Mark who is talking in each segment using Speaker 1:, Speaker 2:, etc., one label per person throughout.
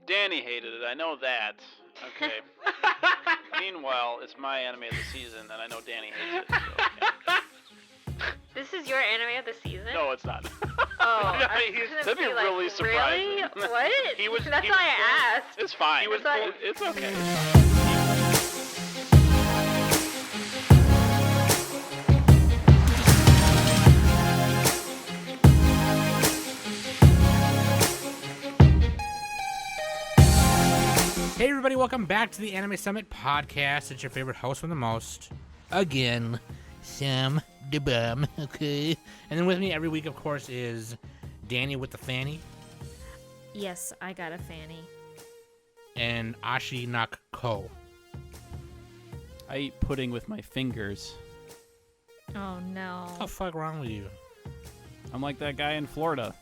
Speaker 1: Danny hated it. I know that. Okay. Meanwhile, it's my anime of the season, and I know Danny hates it. So, okay.
Speaker 2: This is your anime of the season?
Speaker 1: No, it's not.
Speaker 2: Oh,
Speaker 1: that'd be really surprising.
Speaker 2: Really? What? That's why I asked.
Speaker 1: It's fine.
Speaker 2: It's
Speaker 1: It's okay.
Speaker 3: Hey everybody, welcome back to the Anime Summit Podcast. It's your favorite host with the most. Again, Sam the Bum, okay? And then with me every week, of course, is Danny with the fanny.
Speaker 2: Yes, I got a fanny.
Speaker 3: And Oshi Ko.
Speaker 1: I eat pudding with my fingers.
Speaker 2: Oh no.
Speaker 3: What the fuck wrong with you?
Speaker 1: I'm like that guy in Florida.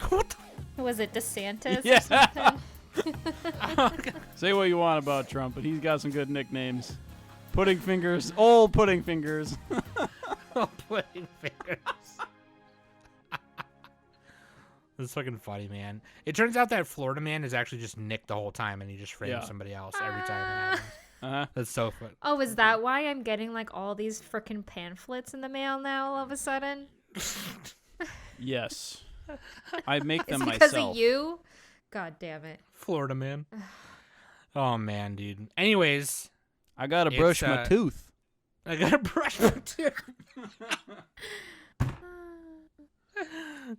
Speaker 3: What?
Speaker 2: Was it DeSantis
Speaker 1: Yeah.
Speaker 2: or something?
Speaker 1: Say what you want about Trump, but he's got some good nicknames. Pudding fingers, old pudding fingers.
Speaker 3: Pudding fingers. That's fucking funny, man. It turns out that Florida man is actually just Nick the whole time, and he just frames somebody else every time it happens.
Speaker 1: Uh-huh.
Speaker 3: That's so fun.
Speaker 2: Oh, is that why I'm getting like all these frickin' pamphlets in the mail now all of a sudden?
Speaker 1: Yes. I make them
Speaker 2: It's because
Speaker 1: myself.
Speaker 2: of you? God damn it.
Speaker 3: Florida man. Oh, man, dude. Anyways.
Speaker 1: I gotta brush my tooth.
Speaker 3: I gotta brush my tooth.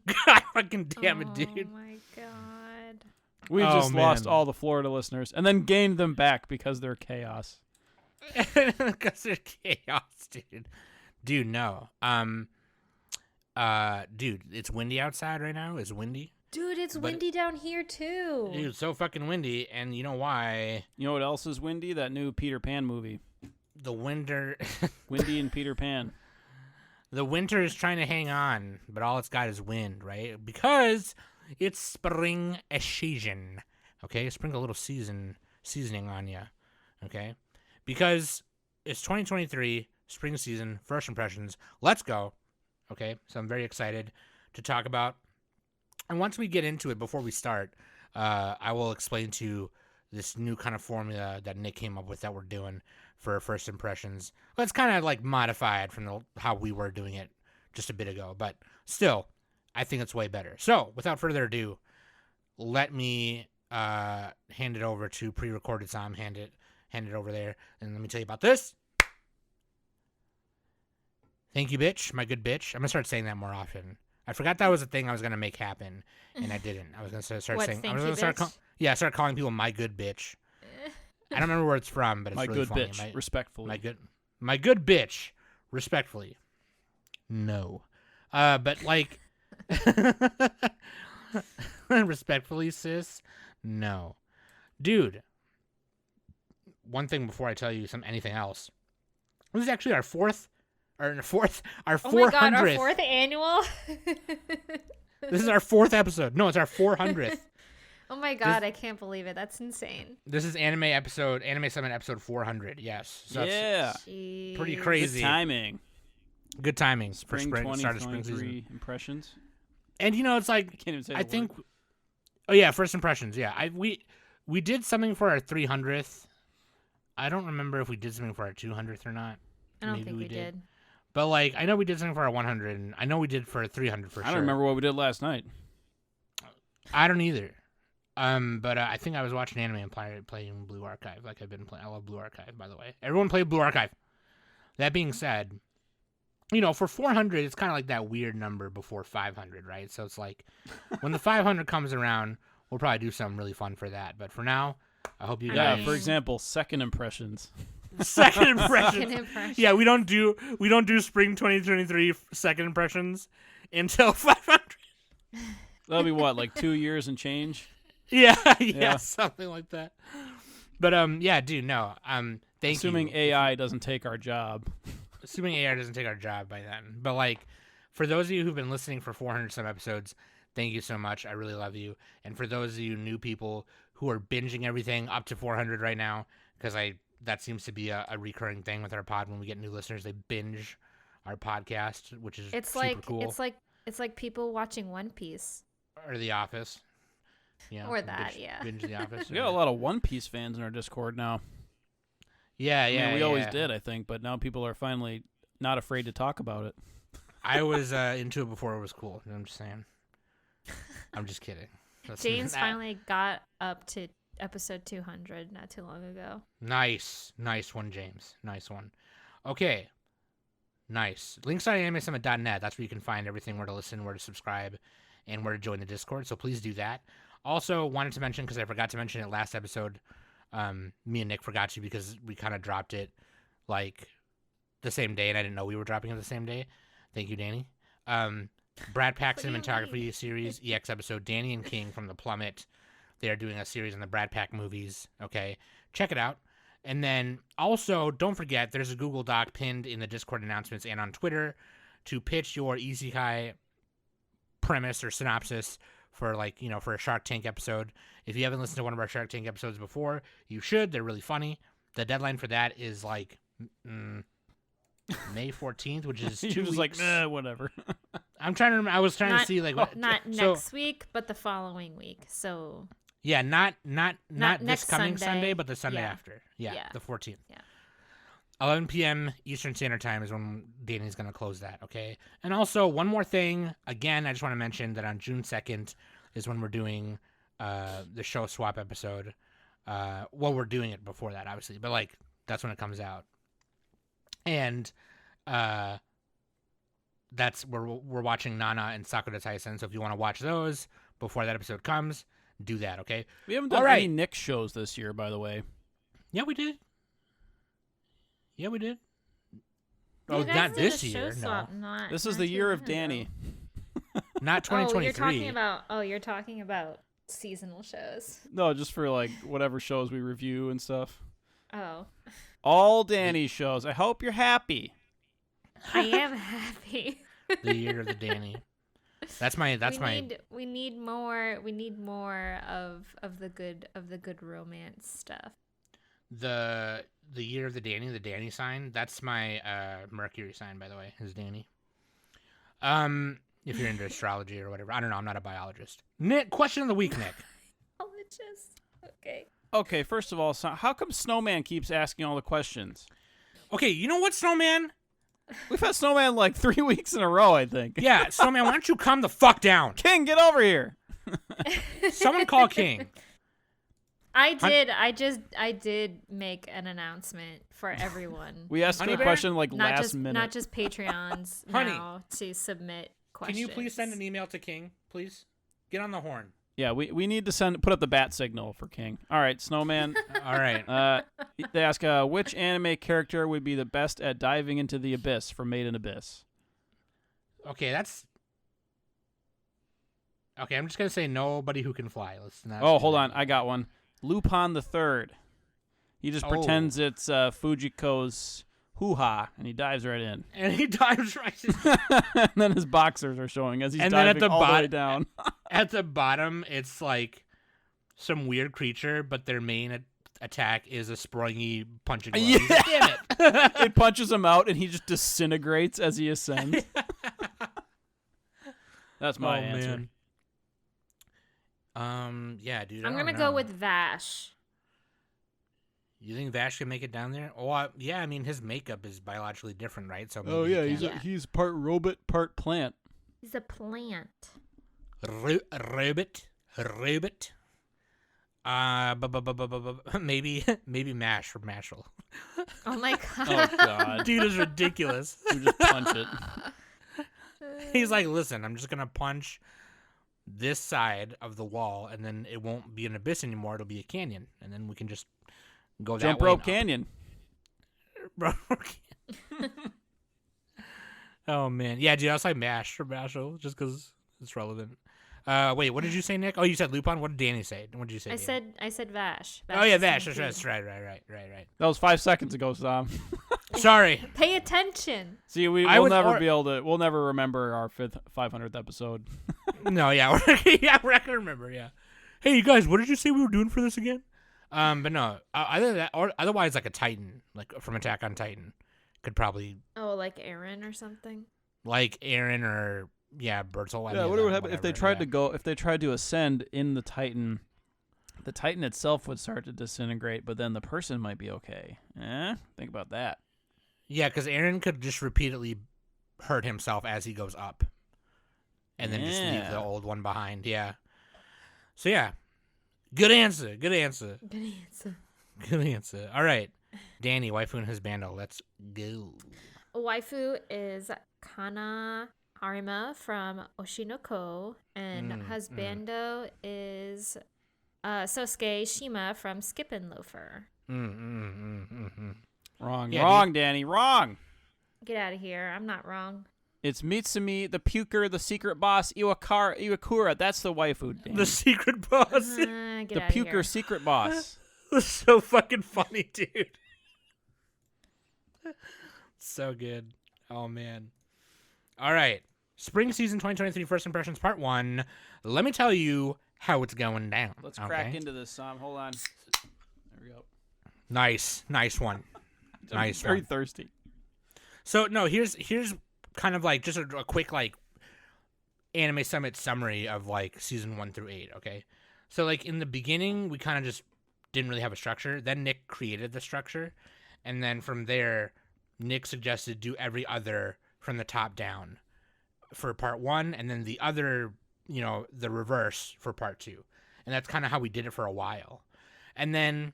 Speaker 3: God fucking damn it, dude.
Speaker 2: Oh my god.
Speaker 1: We just lost
Speaker 3: man.
Speaker 1: all the Florida listeners and then gained them back because they're chaos.
Speaker 3: Because they're chaos, dude. Dude, no. Dude, it's windy outside right now. It's windy.
Speaker 2: Dude, it's windy down here too.
Speaker 3: Dude, it's so fucking windy, and you know why?
Speaker 1: You know what else is windy? That new Peter Pan movie.
Speaker 3: The winter...
Speaker 1: Windy and Peter Pan.
Speaker 3: The winter is trying to hang on, but all it's got is wind, right? Because it's spring season, okay? Sprinkle a little seasoning on you, okay? Because it's 2023, spring season, first impressions. Let's go, okay? So I'm very excited to talk about. And once we get into it, before we start, I will explain to you this new kind of formula that Nick came up with that we're doing for first impressions. Well, it's kind of like modified from how we were doing it just a bit ago, but still, I think it's way better. So, without further ado, let me hand it over to pre-recorded Sam. Hand it over there, and let me tell you about this. Thank you, bitch. My good bitch. I'm gonna start saying that more often. I forgot that was a thing I was gonna make happen, and I didn't. I was gonna start saying. I was gonna start calling people my good bitch. I don't remember where it's from, but it's
Speaker 1: my
Speaker 3: really
Speaker 1: good
Speaker 3: funny.
Speaker 1: bitch, respectfully.
Speaker 3: My good bitch, respectfully. No, but like, respectfully, sis. No, dude. One thing before I tell you anything else. This is actually our 400th.
Speaker 2: Oh my god, our 4th annual?
Speaker 3: This is our 4th episode. No, it's our 400th.
Speaker 2: Oh my god, I can't believe it. That's insane.
Speaker 3: This is Anime Summit episode 400. Yes. So
Speaker 1: yeah.
Speaker 2: Jeez.
Speaker 3: Pretty crazy.
Speaker 1: Good timing.
Speaker 3: Spring
Speaker 1: Start of spring
Speaker 3: 2023
Speaker 1: season. Impressions.
Speaker 3: And you know, it's like
Speaker 1: I can't even say
Speaker 3: I
Speaker 1: the
Speaker 3: think.
Speaker 1: word.
Speaker 3: Oh yeah, first impressions. Yeah, we did something for our 300th. I don't remember if we did something for our 200th or not.
Speaker 2: I don't think we did.
Speaker 3: But like, I know we did something for our 100, and I know we did for a 300 for sure.
Speaker 1: I don't remember what we did last night.
Speaker 3: I don't either. But I think I was watching anime and playing Blue Archive, like I've been playing. I love Blue Archive, by the way. Everyone play Blue Archive. That being said, you know, for 400, it's kind of like that weird number before 500, right? So it's like, when the 500 comes around, we'll probably do something really fun for that. But for now, I hope you guys.
Speaker 1: Yeah, for example, second impressions.
Speaker 3: Second impressions. Yeah, we don't do spring 2023 second impressions until 500.
Speaker 1: That'll be what, like 2 years and change?
Speaker 3: Yeah, something like that. But yeah, dude, no.
Speaker 1: Assuming AI doesn't take our job.
Speaker 3: Assuming AI doesn't take our job by then. But like, for those of you who've been listening for 400 some episodes, thank you so much. I really love you. And for those of you new people who are binging everything up to 400 right now, because that seems to be a recurring thing with our pod. When we get new listeners, they binge our podcast, which is super cool.
Speaker 2: It's like people watching One Piece
Speaker 3: or The Office. Yeah,
Speaker 2: Or that, yeah.
Speaker 3: Binge The Office.
Speaker 4: We got a lot of One Piece fans in our Discord now.
Speaker 3: Yeah,
Speaker 4: I
Speaker 3: yeah.
Speaker 4: mean, we always did, I think, but now people are finally not afraid to talk about it.
Speaker 3: I was into it before it was cool. I'm just saying. I'm just kidding.
Speaker 2: James finally got up to episode 200 not too long ago.
Speaker 3: Nice one, James. Nice one. Okay. Nice. Links.animesummit.net. That's where you can find everything, where to listen, where to subscribe, and where to join the Discord. So please do that. Also, wanted to mention, because I forgot to mention it last episode, me and Nick forgot to because we kind of dropped it like the same day, and I didn't know we were dropping it the same day. Thank you, Danny. Brad Pack Cinematography Series EX episode, Danny and King from The Plummet. They are doing a series on the Brad Pack movies. Okay, check it out. And then also, don't forget, there's a Google Doc pinned in the Discord announcements and on Twitter to pitch your Isekai premise or synopsis for, like, you know, for a Shark Tank episode. If you haven't listened to one of our Shark Tank episodes before, you should. They're really funny. The deadline for that is like May 14th, which is 2 weeks.
Speaker 4: You're just like, nah, whatever.
Speaker 3: I'm trying to remember. I was trying to see like what,
Speaker 2: not next week, but the following week. So
Speaker 3: yeah, not this
Speaker 2: next
Speaker 3: coming
Speaker 2: Sunday.
Speaker 3: Sunday, but the Sunday
Speaker 2: Yeah.
Speaker 3: after. Yeah, the 14th.
Speaker 2: Yeah.
Speaker 3: 11 p.m. Eastern Standard Time is when Danny's going to close that, okay? And also, one more thing. Again, I just want to mention that on June 2nd is when we're doing the show swap episode. Well, we're doing it before that, obviously, but, like, that's when it comes out. And that's where we're watching Nana and Sakura Taisen, so if you want to watch those before that episode comes, do that, okay?
Speaker 4: We haven't done any Nick shows this year, by the way.
Speaker 3: Yeah, we did. Yeah, we did.
Speaker 2: You
Speaker 3: Oh,
Speaker 2: guys
Speaker 3: not
Speaker 2: did
Speaker 3: this
Speaker 2: a show
Speaker 3: year,
Speaker 2: swap,
Speaker 3: no.
Speaker 4: This is
Speaker 2: not
Speaker 4: the
Speaker 2: too
Speaker 4: year
Speaker 2: long
Speaker 4: of Danny.
Speaker 2: ago.
Speaker 3: Not 2023.
Speaker 2: You're talking about seasonal shows.
Speaker 4: No, just for, like, whatever shows we review and stuff.
Speaker 2: Oh.
Speaker 4: All Danny shows. I hope you're happy.
Speaker 2: I am happy.
Speaker 3: The year of the Danny.
Speaker 2: We need more of the good romance stuff.
Speaker 3: The year of the Danny sign. That's my Mercury sign, by the way, is Danny. If you're into astrology or whatever. I don't know, I'm not a biologist. Nick, question of the week, Nick.
Speaker 2: Biologist. Okay.
Speaker 4: Okay, first of all, how come Snowman keeps asking all the questions?
Speaker 3: Okay, you know what, Snowman?
Speaker 4: We've had Snowman like 3 weeks in a row, I think.
Speaker 3: Yeah, Snowman, why don't you calm the fuck down?
Speaker 4: King, get over here.
Speaker 3: Someone call King.
Speaker 2: I did make an announcement for everyone.
Speaker 4: We asked a question like last minute.
Speaker 2: Not just Patreons now to submit questions.
Speaker 3: Can you please send an email to King, please? Get on the horn.
Speaker 4: Yeah, we need to put up the bat signal for King. All right, Snowman.
Speaker 3: All right.
Speaker 4: They ask, which anime character would be the best at diving into the abyss from Made in Abyss?
Speaker 3: Okay, I'm just going to say nobody who can fly. Let's not.
Speaker 4: Oh, hold on. I got one. Lupin the Third. He just pretends it's Fujiko's hoo-ha, and he dives right in.
Speaker 3: And he dives right in.
Speaker 4: And then his boxers are showing as he's diving all the way down.
Speaker 3: At the bottom, it's like some weird creature, but their main attack is a springy punching glove.
Speaker 4: Yeah.
Speaker 3: Damn it.
Speaker 4: It punches him out, and he just disintegrates as he ascends. That's my answer.
Speaker 3: Man. Yeah, dude.
Speaker 2: I'm going to go with Vash.
Speaker 3: You think Vash can make it down there? Oh, yeah. I mean, his makeup is biologically different, right? So
Speaker 4: he's part robot, part plant.
Speaker 2: He's a plant.
Speaker 3: Robot. Maybe Mash from Mashle.
Speaker 2: Oh my god.
Speaker 4: Oh god.
Speaker 3: Dude is ridiculous.
Speaker 4: You just punch it.
Speaker 3: He's like, listen, I'm just gonna punch this side of the wall, and then it won't be an abyss anymore. It'll be a canyon, and then we can just go
Speaker 4: Jump
Speaker 3: that way.
Speaker 4: Rope Canyon.
Speaker 3: Oh man, yeah, dude. I was like Mash from Mashle just because it's relevant. Wait, what did you say, Nick? Oh, you said Lupin. What did Danny say? What did you say?
Speaker 2: I said Vash.
Speaker 3: Oh yeah, Vash. That's right.
Speaker 4: That was 5 seconds ago, Sam.
Speaker 3: Sorry.
Speaker 2: Pay attention.
Speaker 4: See, we'll never remember our 500th episode.
Speaker 3: No, yeah, we're not gonna remember. Yeah. Hey, you guys, what did you say we were doing for this again? But no, either that or otherwise, like a Titan, like from Attack on Titan, could probably.
Speaker 2: Oh, like Aaron or something.
Speaker 3: Like Aaron or Bertel.
Speaker 4: Yeah, what would happen if they tried to go? If they tried to ascend in the Titan, the Titan itself would start to disintegrate, but then the person might be okay. Think about that.
Speaker 3: Yeah, because Eren could just repeatedly hurt himself as he goes up, and then just leave the old one behind. Yeah. So yeah, good answer.
Speaker 2: Good answer.
Speaker 3: Good answer. All right, Danny, waifu and Husbando. Let's go.
Speaker 2: Waifu is Kana Harima from Oshi no Ko, and Husbando is Sosuke Shima from Skippin' Loafer.
Speaker 4: Wrong, wrong, Danny, wrong.
Speaker 2: Get out of here. I'm not wrong.
Speaker 4: It's Mitsumi, the puker, the secret boss, Iwakura. That's the waifu, Danny.
Speaker 3: The secret boss.
Speaker 2: The
Speaker 4: puker secret boss.
Speaker 3: That's so fucking funny, dude. So good. Oh, man. All right. Spring season 2023 first impressions part 1. Let me tell you how it's going down.
Speaker 4: Let's crack into this, Sam. Hold on. There we go.
Speaker 3: Nice one. Nice.
Speaker 4: Very thirsty.
Speaker 3: So no, here's kind of like just a quick like Anime Summit summary of like season 1 through 8. Okay, so like in the beginning we kind of just didn't really have a structure. Then Nick created the structure, and then from there Nick suggested do every other from the top down for part 1, and then the other, the reverse for part 2, and that's kind of how we did it for a while. And then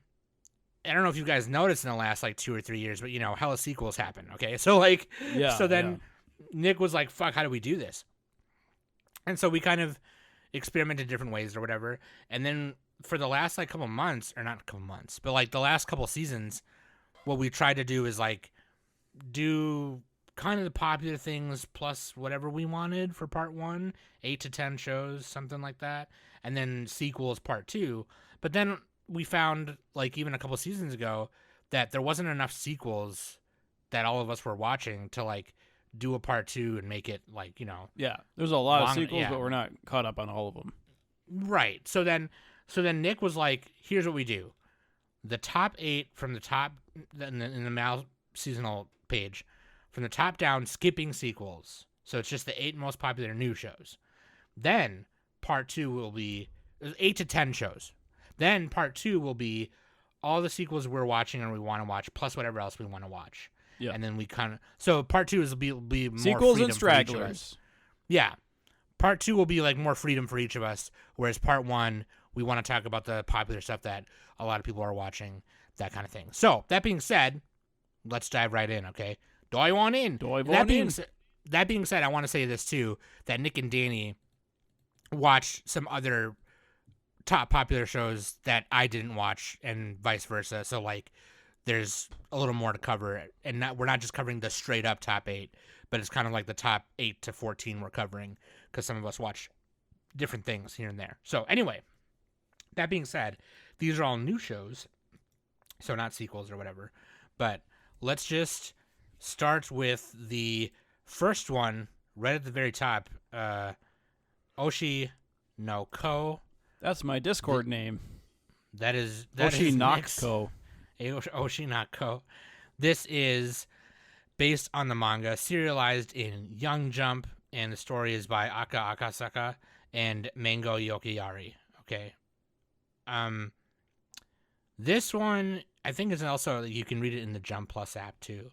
Speaker 3: I don't know if you guys noticed in the last like 2 or 3 years, but hella sequels happen. Okay, so like, Nick was like, "Fuck, how do we do this?" And so we kind of experimented different ways or whatever. And then for the last like couple months, or not a couple months, but like the last couple seasons, what we tried to do is like do kind of the popular things plus whatever we wanted for part 1, 8 to 10 shows, something like that, and then sequels part 2. But then we found, like, even a couple seasons ago, that there wasn't enough sequels that all of us were watching to, like, do a part 2 and make it, like,
Speaker 4: Yeah, there's a lot of sequels, but we're not caught up on all of them.
Speaker 3: Right. So then Nick was like, here's what we do. The top 8 from the top, in the Mal seasonal page, from the top down, skipping sequels. So it's just the 8 most popular new shows. Then part 2 will be 8 to 10 shows. Then part 2 will be all the sequels we're watching and we want to watch, plus whatever else we want to watch.
Speaker 4: Yeah.
Speaker 3: And then we kind of... So part 2 will be more
Speaker 4: sequels
Speaker 3: freedom
Speaker 4: and stragglers.
Speaker 3: Yeah. Part 2 will be like more freedom for each of us, whereas part 1, we want to talk about the popular stuff that a lot of people are watching, that kind of thing. So, that being said, let's dive right in, okay? Dive on in. That being said, I want to say this too, that Nick and Danny watched some other top popular shows that I didn't watch, and vice versa. So like, there's a little more to cover, and we're not just covering the straight up top 8, but it's kind of like the top 8 to 14 we're covering, because some of us watch different things here and there. So anyway, that being said, these are all new shows, so not sequels or whatever. But let's just start with the first one right at the very top. Oshi no Ko.
Speaker 4: That's my Discord name.
Speaker 3: That is
Speaker 4: Oshi
Speaker 3: Nick's.
Speaker 4: Ko.
Speaker 3: Oshi not Ko. This is based on the manga, serialized in Young Jump, and the story is by Aka Akasaka and Mango Yokiyari. Okay. This one, I think, is also, you can read it in the Jump Plus app too.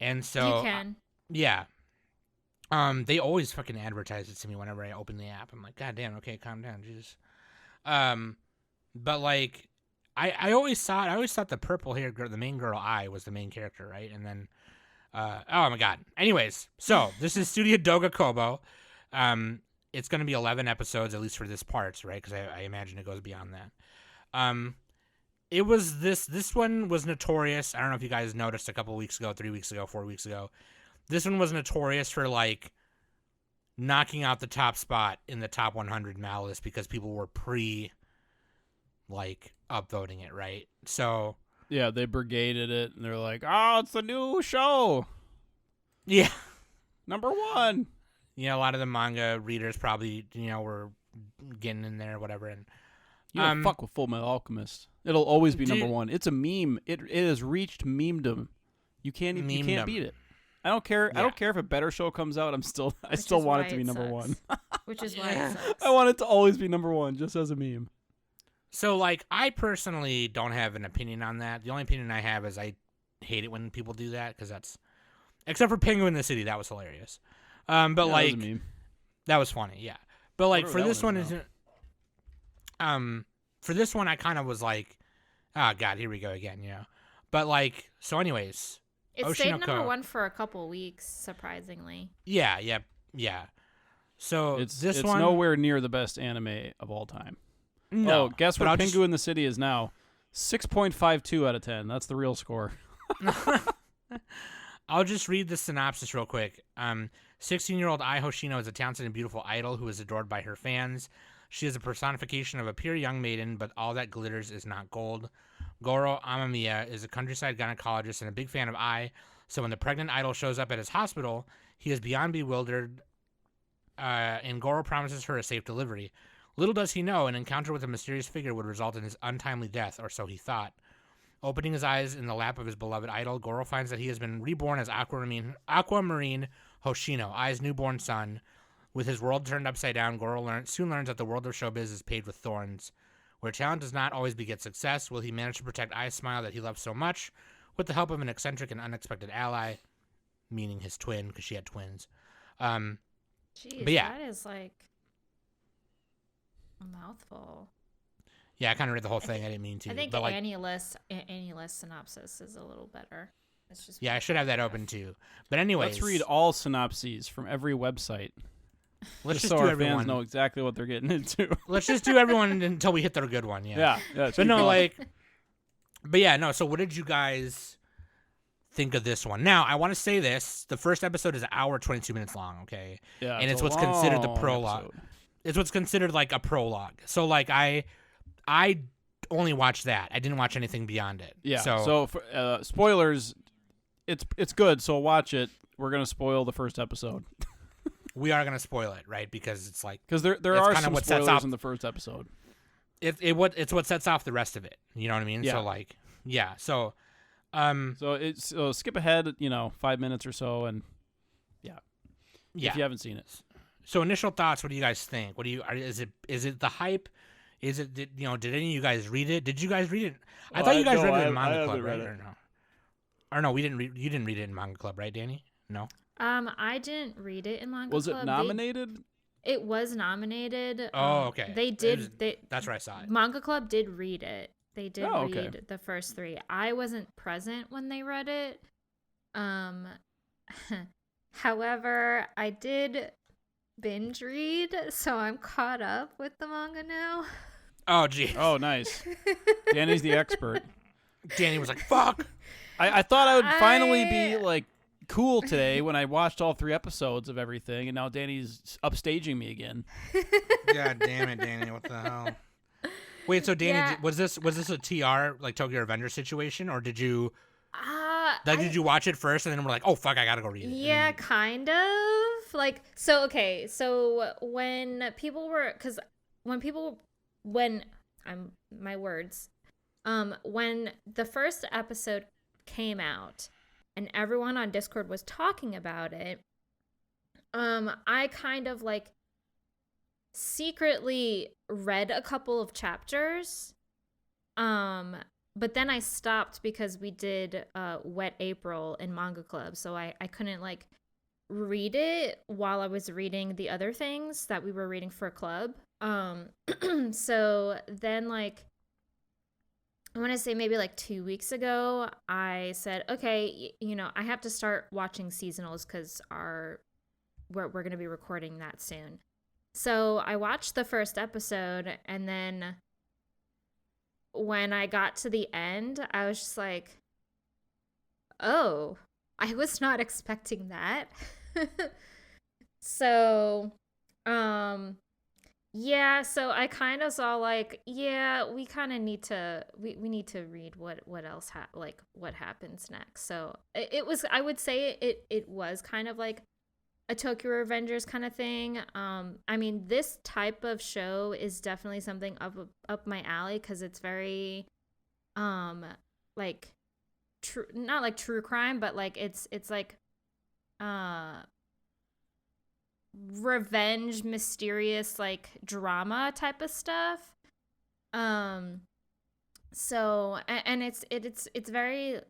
Speaker 3: And so
Speaker 2: you can.
Speaker 3: Yeah. They always fucking advertise it to me whenever I open the app. I'm like, God damn, okay, calm down, Jesus. But like, I always thought the purple hair girl, the main girl Ai, was the main character, right? And then, oh my God. Anyways, so this is Studio Doga Kobo. It's going to be 11 episodes, at least for this part, right? Because I imagine it goes beyond that. It was this one was notorious. I don't know if you guys noticed a couple weeks ago, 3 weeks ago, 4 weeks ago. This one was notorious for like knocking out the top spot in the top 100 Mal list because people were like upvoting it, right? So
Speaker 4: yeah, they brigaded it and they're like, "Oh, it's a new show."
Speaker 3: Yeah,
Speaker 4: number 1.
Speaker 3: A lot of the manga readers probably were getting in there, or whatever, and.
Speaker 4: You don't fuck with Full Metal Alchemist. It'll always be number 1. It's a meme. It has reached memedom. You can't beat it. I don't care. I
Speaker 3: Yeah.
Speaker 4: don't care if a better show comes out. I still
Speaker 2: Which
Speaker 4: want
Speaker 2: is why
Speaker 4: it to be number one.
Speaker 2: Which is why
Speaker 3: Yeah.
Speaker 2: it sucks.
Speaker 4: I want it to always be number one, just as a meme.
Speaker 3: So, like, I personally don't have an opinion on that. The only opinion I have is I hate it when people do that because that's, except for Penguin in the City, that was hilarious. But
Speaker 4: Yeah, that
Speaker 3: like,
Speaker 4: was a meme.
Speaker 3: that was funny, yeah. But like
Speaker 4: Whatever
Speaker 3: for
Speaker 4: that
Speaker 3: this
Speaker 4: one
Speaker 3: one,
Speaker 4: is
Speaker 3: is for this one, I kind of was like, oh god, here we go again, you know. But like, so anyways,
Speaker 2: It
Speaker 3: Oshi
Speaker 2: stayed
Speaker 3: no
Speaker 2: number
Speaker 3: Ko.
Speaker 2: one for a couple weeks, surprisingly.
Speaker 3: Yeah. So
Speaker 4: It's
Speaker 3: this one,
Speaker 4: nowhere near the best anime of all time.
Speaker 3: no.
Speaker 4: Oh, guess
Speaker 3: but
Speaker 4: what
Speaker 3: I'll
Speaker 4: Penguin in the City is now? 6.52 out of 10. That's the real score.
Speaker 3: I'll just read the synopsis real quick. 16-year-old Ai Hoshino is a talented and beautiful idol who is adored by her fans. She is a personification of a pure young maiden, but all that glitters is not gold. Goro Amamiya is a countryside gynecologist and a big fan of Ai, so when the pregnant idol shows up at his hospital, he is beyond bewildered, and Goro promises her a safe delivery. Little does he know, an encounter with a mysterious figure would result in his untimely death, or so he thought. Opening his eyes in the lap of his beloved idol, Goro finds that he has been reborn as Aquamarine Hoshino, Ai's newborn son. With his world turned upside down, Goro soon learns that the world of showbiz is paved with thorns. Where talent does not always beget success, will he manage to protect Ai's smile that he loves so much, with the help of an eccentric and unexpected ally, meaning his twin, because she had twins.
Speaker 2: Jeez,
Speaker 3: But yeah.
Speaker 2: that is like a mouthful.
Speaker 3: Yeah, I kind of read the whole thing. I didn't mean to.
Speaker 2: I think
Speaker 3: but like,
Speaker 2: any list synopsis is a little better. It's just
Speaker 3: yeah, I should have that open too. But anyways,
Speaker 4: Let's read all synopses from every website.
Speaker 3: Let's just
Speaker 4: so
Speaker 3: do
Speaker 4: our
Speaker 3: everyone.
Speaker 4: fans know exactly what they're getting into.
Speaker 3: Let's just do everyone until we hit the good one. Yeah.
Speaker 4: yeah.
Speaker 3: But no, but yeah, no. So what did you guys think of this one? Now, I want to say this: the first episode is an hour 22 minutes long. Okay,
Speaker 4: yeah,
Speaker 3: and it's
Speaker 4: a
Speaker 3: what's considered the
Speaker 4: long
Speaker 3: prologue.
Speaker 4: episode.
Speaker 3: It's what's considered like a prologue. So like I only watched that. I didn't watch anything beyond it.
Speaker 4: Yeah.
Speaker 3: So
Speaker 4: For, spoilers, it's good. So watch it. We're gonna spoil the first episode
Speaker 3: we are gonna spoil it, right? Because it's like
Speaker 4: because there
Speaker 3: It's
Speaker 4: are
Speaker 3: kinda
Speaker 4: some
Speaker 3: what sets
Speaker 4: spoilers
Speaker 3: off-
Speaker 4: in the first episode.
Speaker 3: it's what sets off the rest of it. You know what I mean?
Speaker 4: Yeah.
Speaker 3: So like yeah. So
Speaker 4: So skip ahead, 5 minutes or so, and
Speaker 3: yeah.
Speaker 4: if you haven't seen it.
Speaker 3: So initial thoughts. What do you guys think? Is it the hype? Is it did any of you guys read it? Did you guys read it? I thought you guys read it in Manga Club, right? Or no? Or no, we didn't read. You didn't read it in Manga Club, right, Danny? No.
Speaker 2: I didn't read it in Manga
Speaker 4: Was
Speaker 2: Club.
Speaker 4: it nominated?
Speaker 2: It was nominated.
Speaker 3: Oh, okay.
Speaker 2: They did.
Speaker 3: That's where I saw it.
Speaker 2: Manga Club did read it. They did
Speaker 4: Oh, okay.
Speaker 2: read the first three. I wasn't present when they read it. However, I did binge read, so I'm caught up with the manga now.
Speaker 3: Oh, gee.
Speaker 4: Oh, nice. Danny's the expert.
Speaker 3: Danny was like, "Fuck."
Speaker 4: I thought I would finally be like cool today when I watched all 3 episodes of everything, and now Danny's upstaging me again.
Speaker 3: God damn it, Danny! What the hell? Wait, so Danny,
Speaker 2: Yeah.
Speaker 3: was this a TR like Tokyo Revenger situation, or did you
Speaker 2: Did
Speaker 3: you watch it first and then we're like, "Oh fuck, I gotta go read it"?
Speaker 2: Yeah, kind of. Like, so, okay. So when people were, my words, when the first episode came out and everyone on Discord was talking about it, I kind of like secretly read a couple of chapters. But then I stopped because we did Wet April in Manga Club, so I couldn't like read it while I was reading the other things that we were reading for club. So then like I want to say maybe like 2 weeks ago, I said, okay, I have to start watching seasonals because we're going to be recording that soon. So I watched the first episode, and then when I got to the end, I was just like, oh, I was not expecting that. So, yeah, so I kind of saw like, yeah, we kind of need to, we need to read what else, what happens next. So it was, I would say it was kind of like a Tokyo Revengers kind of thing. I mean, this type of show is definitely something up my alley because it's very, like, true, not like true crime, but like it's like revenge, mysterious, like drama type of stuff. So and it's very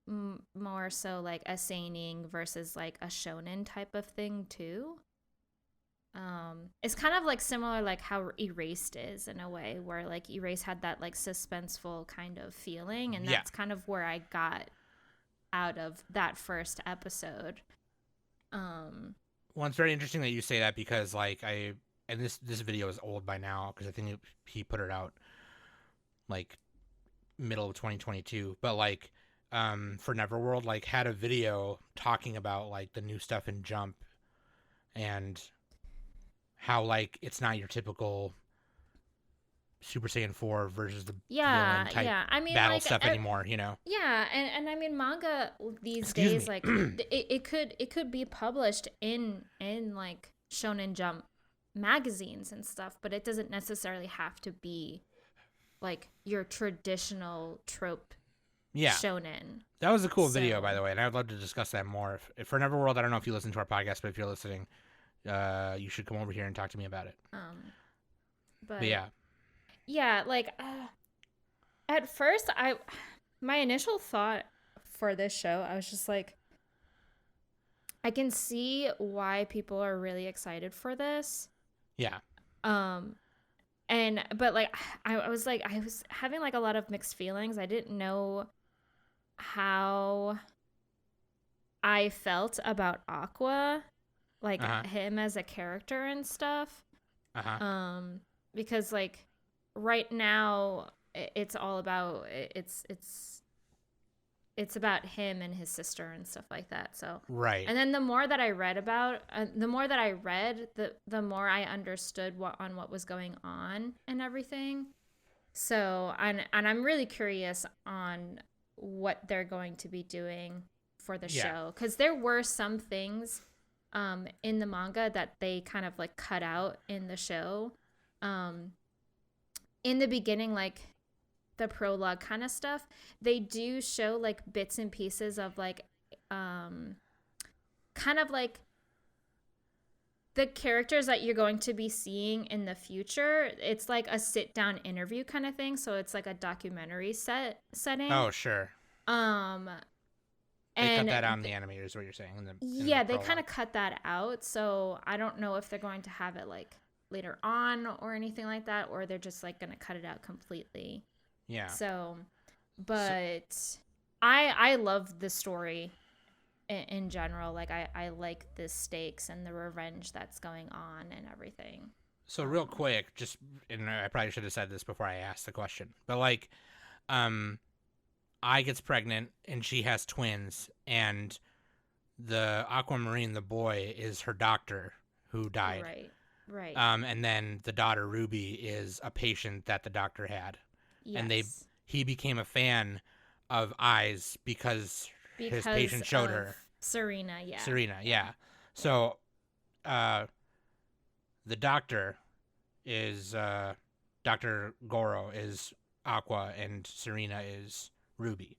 Speaker 2: more so like a seinen versus like a shonen type of thing too. It's kind of like similar like how Erased is in a way, where like Erased had that like suspenseful kind of feeling, and that's kind of where I got out of that first episode.
Speaker 3: Well, it's very interesting that you say that, because like and this video is old by now, because I think he put it out like middle of 2022, but like for Neverworld like had a video talking about like the new stuff in Jump and how like it's not your typical Super Saiyan 4 versus the villain type
Speaker 2: I mean,
Speaker 3: battle
Speaker 2: like,
Speaker 3: stuff anymore, you know.
Speaker 2: Yeah, and I mean manga these
Speaker 3: Excuse
Speaker 2: days
Speaker 3: me.
Speaker 2: like it could be published in like Shonen Jump magazines and stuff, but it doesn't necessarily have to be like your traditional trope shonen.
Speaker 3: That was a cool video, by the way, and I'd love to discuss that more. If for Neverworld, I don't know if you listen to our podcast, but if you're listening, you should come over here and talk to me about it.
Speaker 2: But
Speaker 3: yeah,
Speaker 2: like at first my initial thought for this show, I was just like, I can see why people are really excited for this.
Speaker 3: Yeah.
Speaker 2: But like I was having like a lot of mixed feelings. I didn't know how I felt about Aqua, like him as a character and stuff. Because like right now it's all about it's about him and his sister and stuff like that. So
Speaker 3: right.
Speaker 2: And then the more that I read the more I understood what was going on and everything. So and I'm really curious on what they're going to be doing for the show, because there were some things in the manga that they kind of like cut out in the show. In the beginning, like the prologue kind of stuff, they do show like bits and pieces of like kind of like the characters that you're going to be seeing in the future. It's like a sit down interview kind of thing, so it's like a documentary setting.
Speaker 3: Oh sure. They cut that out in the anime, is what you're saying.
Speaker 2: They kind of cut that out, so I don't know if they're going to have it like later on or anything like that, or they're just like going to cut it out completely.
Speaker 3: Yeah.
Speaker 2: So, but I love the story in general. Like I like the stakes and the revenge that's going on and everything.
Speaker 3: So real quick, and I probably should have said this before I asked the question, but like, Ai gets pregnant and she has twins, and the Aquamarine, the boy, is her doctor who died.
Speaker 2: Right.
Speaker 3: And then the daughter Ruby is a patient that the doctor had.
Speaker 2: Yes.
Speaker 3: And he became a fan of Ai's because his patient showed her.
Speaker 2: Serena,
Speaker 3: yeah. So, the doctor is Dr. Goro is Aqua, and Serena is Ruby,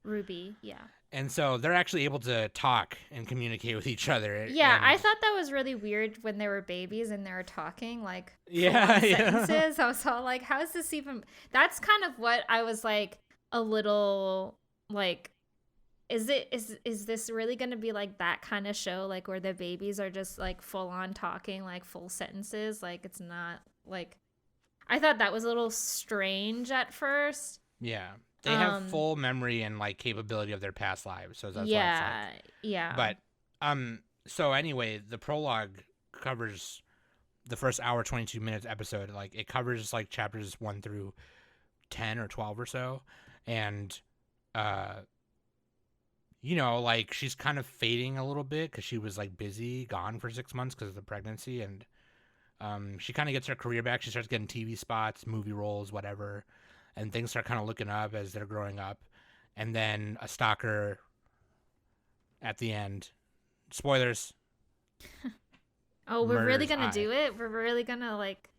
Speaker 3: yeah. And so they're actually able to talk and communicate with each other.
Speaker 2: Yeah, I thought that was really weird when they were babies and they were talking like sentences. I was all like, how is this even? That's kind of what I was like a little like, is this really going to be like that kind of show, like where the babies are just like full on talking like full sentences? Like it's not like, I thought that was a little strange at first.
Speaker 3: Yeah. They have full memory and like capability of their past lives, so that's why it's like.
Speaker 2: Yeah.
Speaker 3: But so anyway, the prologue covers the first hour 22 minutes episode. Like it covers like chapters 1 through 10 or 12 or so, and you know, like she's kind of fading a little bit because she was like busy, gone for 6 months because of the pregnancy, and she kind of gets her career back. She starts getting TV spots, movie roles, whatever. And things start kind of looking up as they're growing up. And then a stalker at the end. Spoilers.
Speaker 2: Oh, we're really going to do it? We're really going to like...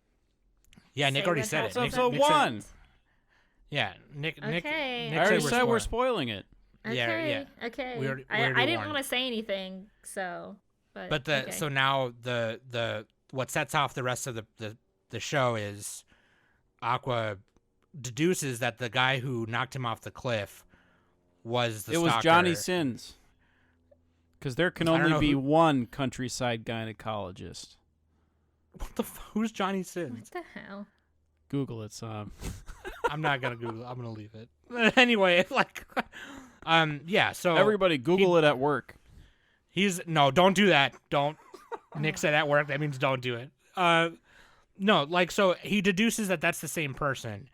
Speaker 3: Yeah, Nick already said it.
Speaker 4: Episode 1.
Speaker 3: Yeah, Nick
Speaker 2: okay.
Speaker 4: I already said we're spoiling it.
Speaker 2: Okay.
Speaker 3: Yeah.
Speaker 2: Okay.
Speaker 3: We already
Speaker 2: I didn't
Speaker 3: warned.
Speaker 2: want to say anything, so... But okay.
Speaker 3: So now the what sets off the rest of the show is Aqua deduces that the guy who knocked him off the cliff was the
Speaker 4: It was
Speaker 3: stalker.
Speaker 4: Johnny Sins. Because there can only be one countryside gynecologist.
Speaker 3: What the who's Johnny Sins?
Speaker 2: What the hell?
Speaker 4: Google it,
Speaker 3: I'm not gonna Google it. I'm gonna leave it. Anyway, like yeah, so
Speaker 4: everybody Google it at work.
Speaker 3: Don't do that. Don't. Nick said at work, that means don't do it. No, like, so he deduces that that's the same person.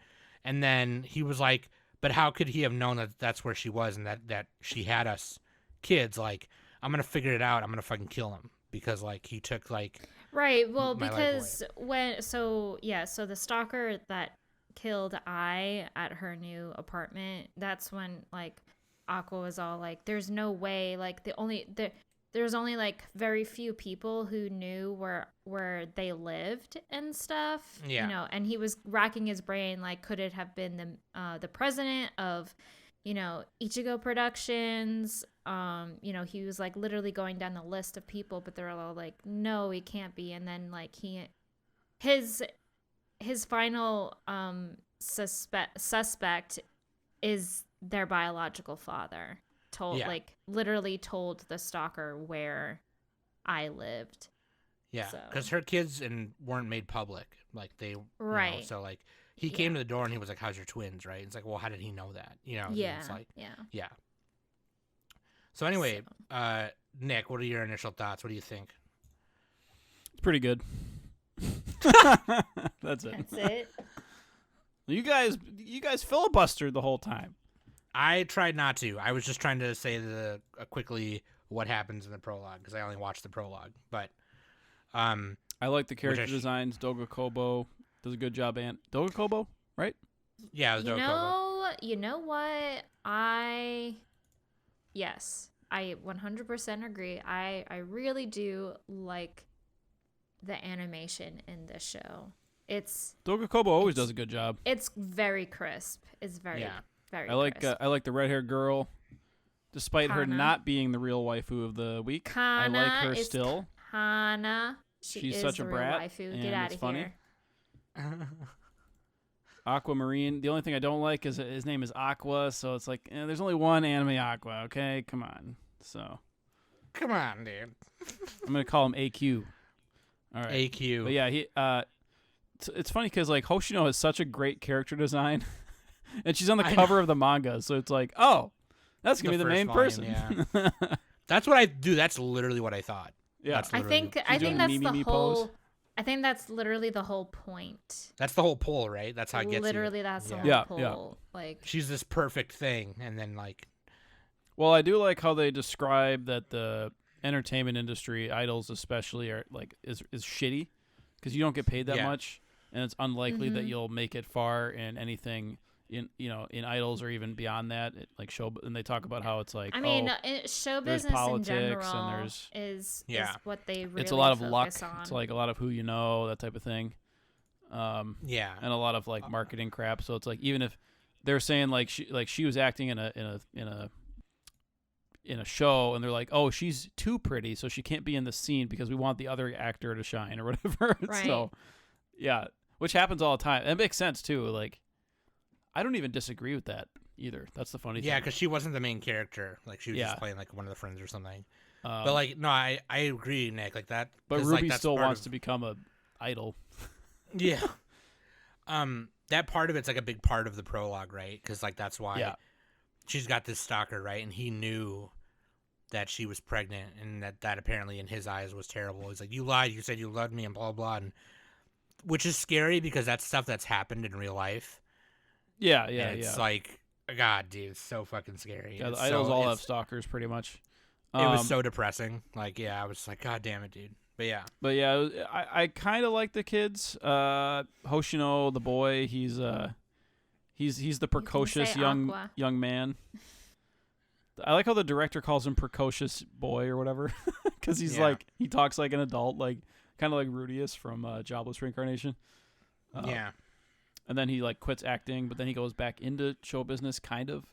Speaker 3: And then he was like, but how could he have known that that's where she was and that she had us kids? Like, I'm going to figure it out. I'm going to fucking kill him because, like, he took, like,
Speaker 2: right. Well,
Speaker 3: my
Speaker 2: because so the stalker that killed I at her new apartment, that's when, like, Aqua was all like, there's no way, like, there's only like very few people who knew where they lived and stuff.
Speaker 3: Yeah.
Speaker 2: You know, and he was racking his brain, like, could it have been the president of, you know, Ichigo Productions? You know, he was like literally going down the list of people, but they're all like, no, he can't be. And then like his final suspect is their biological father. Literally told the stalker where I lived.
Speaker 3: Yeah, because her kids weren't made public. Like, they,
Speaker 2: right.
Speaker 3: You know, so, like, he came to the door and he was like, how's your twins, right? It's like, well, how did he know that? You know?
Speaker 2: Yeah,
Speaker 3: it's like,
Speaker 2: yeah.
Speaker 3: So anyway, Nick, what are your initial thoughts? What do you think?
Speaker 4: It's pretty good. That's it.
Speaker 2: That's it.
Speaker 4: You guys filibustered the whole time.
Speaker 3: I tried not to. I was just trying to say quickly what happens in the prologue because I only watched the prologue. But
Speaker 4: I like the character designs. Doga Kobo does a good job. Doga Kobo, right?
Speaker 3: Yeah, it was Doga Kobo.
Speaker 2: You know what? Yes, I 100% agree. I really do like the animation in this show.
Speaker 4: Doga Kobo always does a good job.
Speaker 2: It's very crisp. It's very very.
Speaker 4: I like the red-haired girl, despite her
Speaker 2: Kana.
Speaker 4: not being the real waifu of the week.
Speaker 2: Kana
Speaker 4: I like her still.
Speaker 2: Kana.
Speaker 4: She's
Speaker 2: is
Speaker 4: such a
Speaker 2: the
Speaker 4: brat.
Speaker 2: Real waifu.
Speaker 4: And
Speaker 2: Get out
Speaker 4: it's
Speaker 2: of
Speaker 4: funny.
Speaker 2: here.
Speaker 4: Aquamarine. The only thing I don't like is his name is Aqua, so it's like there's only one anime Aqua. Okay, come on. So.
Speaker 3: Come on, dude.
Speaker 4: I'm gonna call him AQ. All right.
Speaker 3: AQ.
Speaker 4: But yeah, he. It's funny because like Hoshino has such a great character design, and she's on the cover of the manga, so it's like, oh, that's gonna be the main person.
Speaker 3: Yeah. That's what I do. That's literally what I thought.
Speaker 4: Yeah,
Speaker 2: I think that's the whole. I think that's literally the whole point.
Speaker 3: That's the whole pull, right? That's how it gets
Speaker 2: literally,
Speaker 3: you.
Speaker 2: that's the whole pull.
Speaker 4: Yeah.
Speaker 2: Like,
Speaker 3: she's this perfect thing, and then like.
Speaker 4: Well, I do like how they describe that the entertainment industry, idols especially, are like is shitty because you don't get paid that much. And it's unlikely that you'll make it far in anything in idols or even beyond that, like show. And they talk about how it's like,
Speaker 2: show
Speaker 4: there's
Speaker 2: politics
Speaker 4: politics
Speaker 2: in general
Speaker 4: and
Speaker 2: is what they really
Speaker 4: it's a lot of luck.
Speaker 2: on.
Speaker 4: It's like a lot of who you know, that type of thing. And a lot of like marketing crap. So it's like even if they're saying like she was acting in a show and they're like, oh, she's too pretty, so she can't be in the scene because we want the other actor to shine or whatever.
Speaker 2: Right.
Speaker 4: So yeah, which happens all the time. It makes sense too. Like, I don't even disagree with that either. That's the funny thing.
Speaker 3: Yeah, because she wasn't the main character. Like, she was just playing like one of the friends or something. But like, no, I agree, Nick. Like that.
Speaker 4: But Ruby still wants to become a idol.
Speaker 3: Yeah. That part of it's like a big part of the prologue, right? Because like that's why she's got this stalker, right? And he knew that she was pregnant, and that apparently in his eyes was terrible. He's like, you lied. You said you loved me, and blah blah. And which is scary because that's stuff that's happened in real life.
Speaker 4: Yeah.
Speaker 3: It's like, God, dude, it's so fucking scary.
Speaker 4: Yeah, the idols all have stalkers, pretty much.
Speaker 3: It was so depressing. Like, yeah, I was like, God damn it, dude. But yeah,
Speaker 4: I kind of like the kids. Hoshino, the boy, he's the precocious young man. I like how the director calls him precocious boy or whatever, because he's like he talks like an adult, like kind of like Rudius from Jobless Reincarnation.
Speaker 3: Yeah,
Speaker 4: and then he like quits acting, but then he goes back into show business, kind of.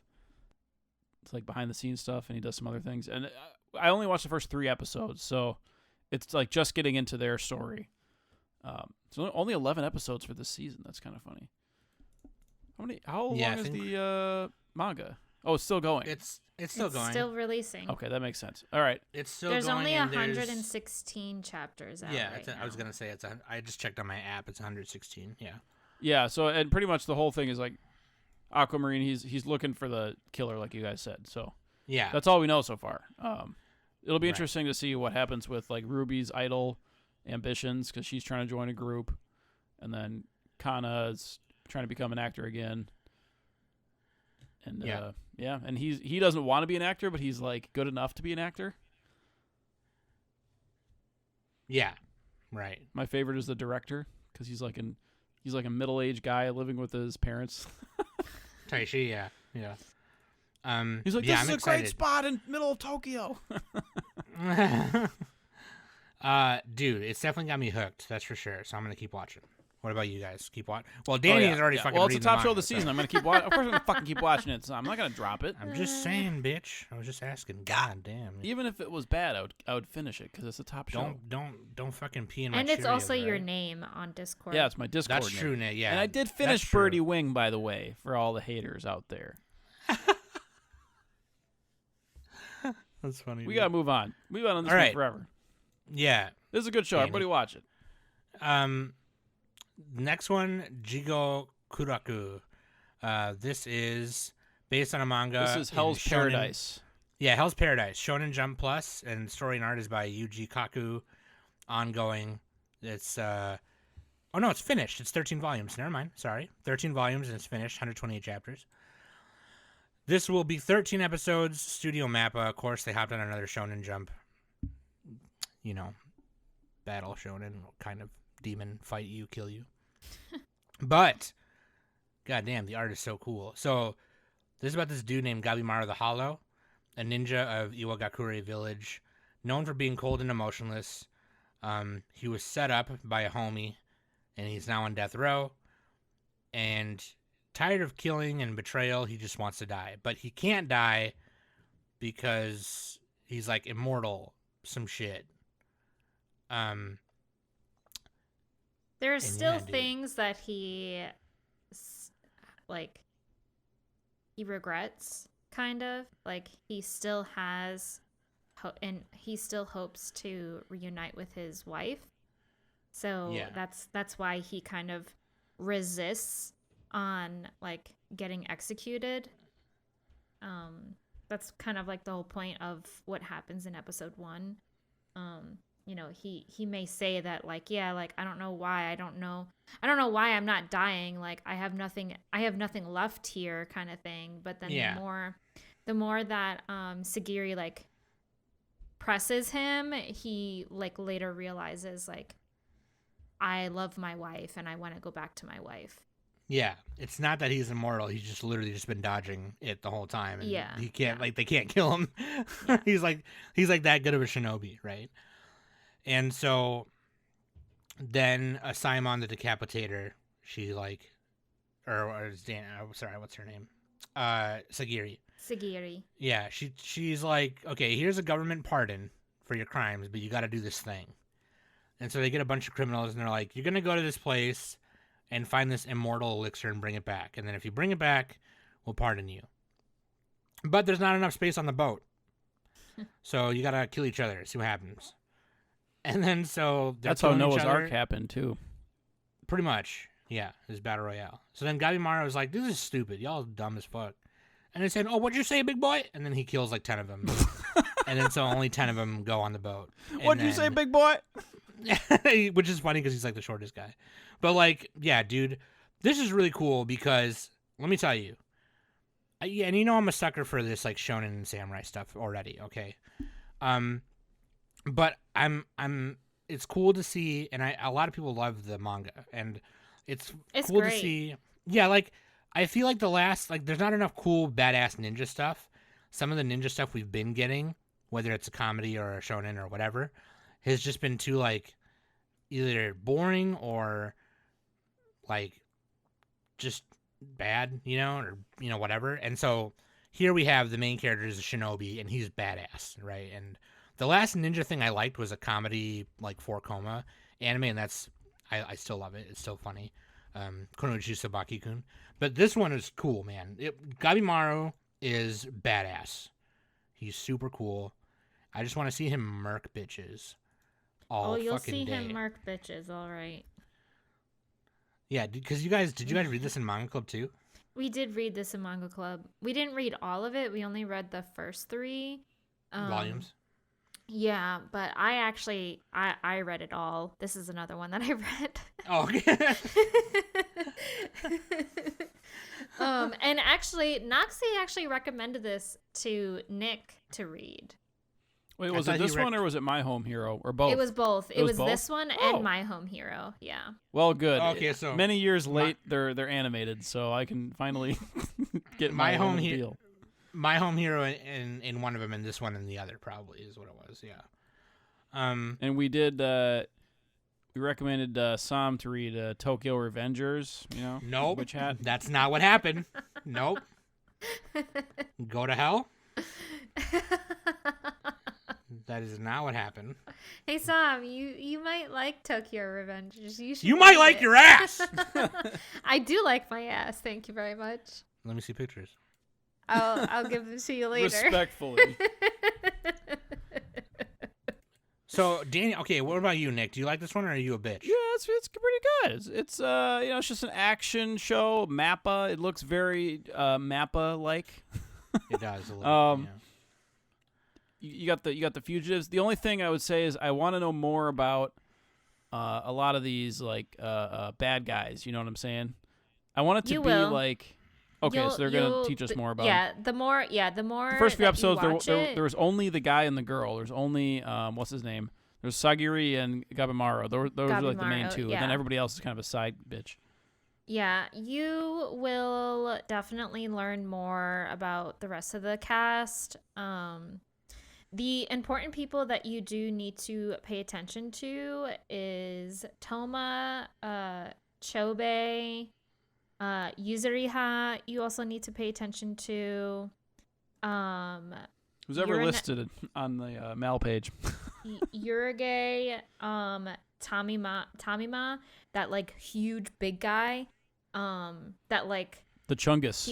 Speaker 4: It's like behind the scenes stuff, and he does some other things. And I only watched the first 3 episodes, so it's like just getting into their story. So only 11 episodes for this season. That's kind of funny. How long is the manga? Oh, it's still going.
Speaker 3: It's still going.
Speaker 2: Still releasing.
Speaker 4: Okay, that makes sense. All right.
Speaker 3: It's still
Speaker 2: There's
Speaker 3: going.
Speaker 2: only
Speaker 3: and
Speaker 2: 116 chapters out.
Speaker 3: Yeah,
Speaker 2: right
Speaker 3: I was
Speaker 2: now.
Speaker 3: gonna say I just checked on my app. It's 116. Yeah.
Speaker 4: Yeah. So and pretty much the whole thing is like Aquamarine. He's looking for the killer, like you guys said. So
Speaker 3: Yeah.
Speaker 4: that's all we know so far. It'll be
Speaker 3: Right.
Speaker 4: interesting to see what happens with like Ruby's idol ambitions because she's trying to join a group, and then Kana is trying to become an actor again. And and he doesn't want to be an actor, but he's like good enough to be an actor.
Speaker 3: Yeah. Right.
Speaker 4: My favorite is the director because he's like a middle-aged guy living with his parents.
Speaker 3: Taishi. Yeah. Yeah.
Speaker 4: He's like,
Speaker 3: yeah,
Speaker 4: this
Speaker 3: I'm
Speaker 4: is a great
Speaker 3: excited.
Speaker 4: spot in middle of Tokyo.
Speaker 3: Dude, it's definitely got me hooked. That's for sure. So I'm gonna keep watching. What about you guys? Keep watching. Well, Danny has already fucking.
Speaker 4: Well, it's the
Speaker 3: reading
Speaker 4: top
Speaker 3: the
Speaker 4: show of
Speaker 3: manga,
Speaker 4: the season.
Speaker 3: so-
Speaker 4: I'm gonna keep watching. Of course, I'm gonna fucking keep watching it. So I'm not gonna drop it.
Speaker 3: I'm just saying, bitch. I was just asking. God damn.
Speaker 4: Even if it was bad, I would finish it because it's a top show.
Speaker 3: Don't fucking pee in my.
Speaker 2: And it's
Speaker 3: Cheerios,
Speaker 2: also your
Speaker 3: right?
Speaker 2: name on Discord.
Speaker 4: Yeah, it's my Discord.
Speaker 3: That's
Speaker 4: name.
Speaker 3: true, Nate. Yeah.
Speaker 4: And I did
Speaker 3: that's
Speaker 4: finish
Speaker 3: true.
Speaker 4: Birdie Wing, by the way, for all the haters out there.
Speaker 3: That's funny.
Speaker 4: We
Speaker 3: dude.
Speaker 4: gotta move on. We've been on this
Speaker 3: All
Speaker 4: thing
Speaker 3: right.
Speaker 4: forever.
Speaker 3: Yeah.
Speaker 4: This is a good show.
Speaker 3: Danny.
Speaker 4: Everybody watch it.
Speaker 3: Next one, Jigokuraku. This is based on a manga.
Speaker 4: This is
Speaker 3: in
Speaker 4: Hell's
Speaker 3: Shonen-
Speaker 4: Paradise.
Speaker 3: Yeah, Hell's Paradise. Shonen Jump Plus, and story and art is by Yuji Kaku. Ongoing. It's oh no, it's finished. It's 13 volumes. Never mind. Sorry, 13 volumes and it's finished. 128 chapters. This will be 13 episodes. Studio Mappa. Of course, they hopped on another Shonen Jump. You know, battle shonen kind of demon fight you, kill you. But goddamn, the art is so cool. So this is about this dude named Gabimaru the Hollow, a ninja of Iwagakure village, known for being cold and emotionless. He was set up by a homie, and he's now on death row. And tired of killing and betrayal, he just wants to die. But he can't die because he's like immortal, some shit.
Speaker 2: There's
Speaker 3: And
Speaker 2: still
Speaker 3: yeah, dude.
Speaker 2: things that he regrets, kind of. Like he still has and he still hopes to reunite with his wife. So
Speaker 3: Yeah.
Speaker 2: that's why he kind of resists on like getting executed. That's kind of like the whole point of what happens in episode 1. You know, he may say that like, yeah, like I don't know why I'm not dying, like I have nothing left here kind of thing. But then
Speaker 3: Yeah.
Speaker 2: the more that Sagiri like presses him, he like later realizes like I love my wife and I want to go back to my wife.
Speaker 3: Yeah, it's not that he's immortal. He's just literally just been dodging it the whole time. And
Speaker 2: Yeah,
Speaker 3: he can't
Speaker 2: yeah.
Speaker 3: like they can't kill him.
Speaker 2: Yeah.
Speaker 3: he's like that good of a shinobi, right? And so then Simon the Decapitator, she like, or is Dan? Sorry, what's her name? Sagiri. Yeah, she's like, okay, here's a government pardon for your crimes, but you got to do this thing. And so they get a bunch of criminals, and they're like, you're gonna go to this place and find this immortal elixir and bring it back. And then if you bring it back, we'll pardon you. But there's not enough space on the boat. So you got to kill each other, see what happens. And then so they're
Speaker 4: That's how
Speaker 3: killing each
Speaker 4: Noah's
Speaker 3: other.
Speaker 4: Ark happened too.
Speaker 3: Pretty much. Yeah, this battle royale. So then Gabimaru was like, this is stupid. Y'all dumb as fuck. And they said, oh, what'd you say, big boy? And then he kills like 10 of them. And then so only 10 of them go on the boat. And
Speaker 4: What'd you say,
Speaker 3: then-
Speaker 4: big boy?
Speaker 3: Which is funny because he's like the shortest guy. But like, yeah, dude, this is really cool because let me tell you, yeah, and you know I'm a sucker for this like shonen and samurai stuff already. Okay, but it's cool to see, and a lot of people love the manga, and it's cool
Speaker 2: great.
Speaker 3: to see. Yeah, like I feel like there's not enough cool badass ninja stuff. Some of the ninja stuff we've been getting, whether it's a comedy or a shonen or whatever, has just been too like either boring or like just bad, you know, or you know whatever. And so here we have the main character is a shinobi and he's badass, right? And The last ninja thing I liked was a comedy like 4 anime, and I still love it. It's still funny. Konoichi Sabaki-kun. But this one is cool, man. Gabimaru is badass. He's super cool. I just want to see him murk bitches all
Speaker 2: you'll
Speaker 3: fucking
Speaker 2: see
Speaker 3: day.
Speaker 2: him murk bitches, all right.
Speaker 3: Yeah, because did you guys read this in Manga Club too?
Speaker 2: We did read this in Manga Club. We didn't read all of it. We only read the first 3
Speaker 3: volumes.
Speaker 2: Yeah, but I read it all. This is another one that I read.
Speaker 3: Oh, okay.
Speaker 2: And actually, Noxie actually recommended this to Nick to read.
Speaker 4: Wait, was it this one or was it My Home Hero or both?
Speaker 2: It was both. It was
Speaker 4: both?
Speaker 2: this one and My Home Hero. Yeah.
Speaker 4: Well, good.
Speaker 3: Okay, so
Speaker 4: many years late, they're animated, so I can finally get my home deal.
Speaker 3: My Home Hero in one of them, and this one in the other probably is what it was. Yeah.
Speaker 4: And we did. We recommended Sam to read Tokyo Revengers. You know.
Speaker 3: Nope.
Speaker 4: Witch Hat.
Speaker 3: That's not what happened. Nope. Go to hell. That is not what happened.
Speaker 2: Hey Sam, you might like Tokyo Revengers.
Speaker 3: You might like your ass.
Speaker 2: I do like my ass. Thank you very much.
Speaker 3: Let me see pictures.
Speaker 2: I'll give them to you later.
Speaker 4: Respectfully.
Speaker 3: So, Danny, okay, what about you, Nick? Do you like this one, or are you a bitch?
Speaker 4: Yeah, it's pretty good. It's it's just an action show. Mappa. It looks very Mappa like.
Speaker 3: It does a little. Yeah.
Speaker 4: You got the fugitives. The only thing I would say is I want to know more about a lot of these like bad guys. You know what I'm saying? I want it to be like okay, so they're gonna teach us more about.
Speaker 2: Yeah, the more.
Speaker 4: The first few episodes, there was only the guy and the girl. There's only what's his name? There's Sagiri and Gabimaru. Those are like the main two,
Speaker 2: yeah.
Speaker 4: and then everybody else is kind of a side bitch.
Speaker 2: Yeah, you will definitely learn more about the rest of the cast. The important people that you do need to pay attention to is Toma, Chobe, Yuzuriha. You also need to pay attention to.
Speaker 4: Who's ever listed on the Mal page?
Speaker 2: Yurige, Tamima, that like huge big guy, that like
Speaker 4: the Chungus.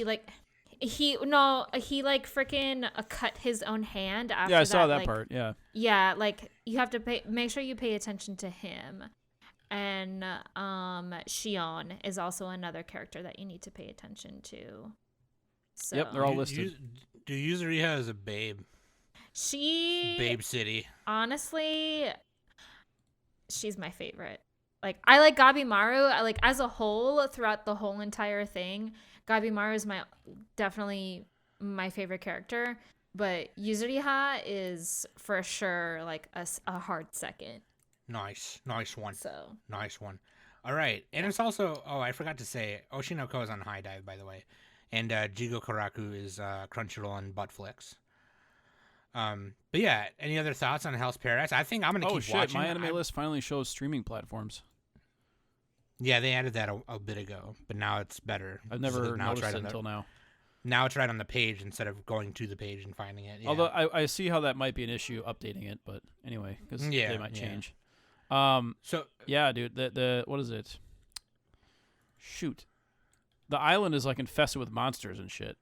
Speaker 2: He freaking cut his own hand after.
Speaker 4: Yeah, I saw that
Speaker 2: like,
Speaker 4: part. Yeah.
Speaker 2: Yeah, like you have to make sure you pay attention to him. And Shion is also another character that you need to pay attention to. So
Speaker 4: yep, they're all listed.
Speaker 3: Do Yuzuriha as a babe? Babe City.
Speaker 2: Honestly, she's my favorite. Like I like Gabimaru. Like as a whole, throughout the whole entire thing, Gabimaru is definitely my favorite character. But Yuzuriha is for sure like a hard second.
Speaker 3: Nice one.
Speaker 2: So
Speaker 3: nice one. All right, and it's also I forgot to say Oshinoko is on High Dive, by the way, and Jigokuraku is Crunchyroll and Buttflix. But yeah, any other thoughts on Hell's Paradise? I think I'm gonna keep watching.
Speaker 4: My anime list finally shows streaming platforms.
Speaker 3: Yeah, they added that a bit ago, but now it's better.
Speaker 4: I've never noticed it until now.
Speaker 3: Now it's right on the page instead of going to the page and finding it. Yeah.
Speaker 4: Although I see how that might be an issue updating it, but anyway, because they might change.
Speaker 3: So
Speaker 4: yeah, dude, the what is it? Shoot, the island is like infested with monsters and shit.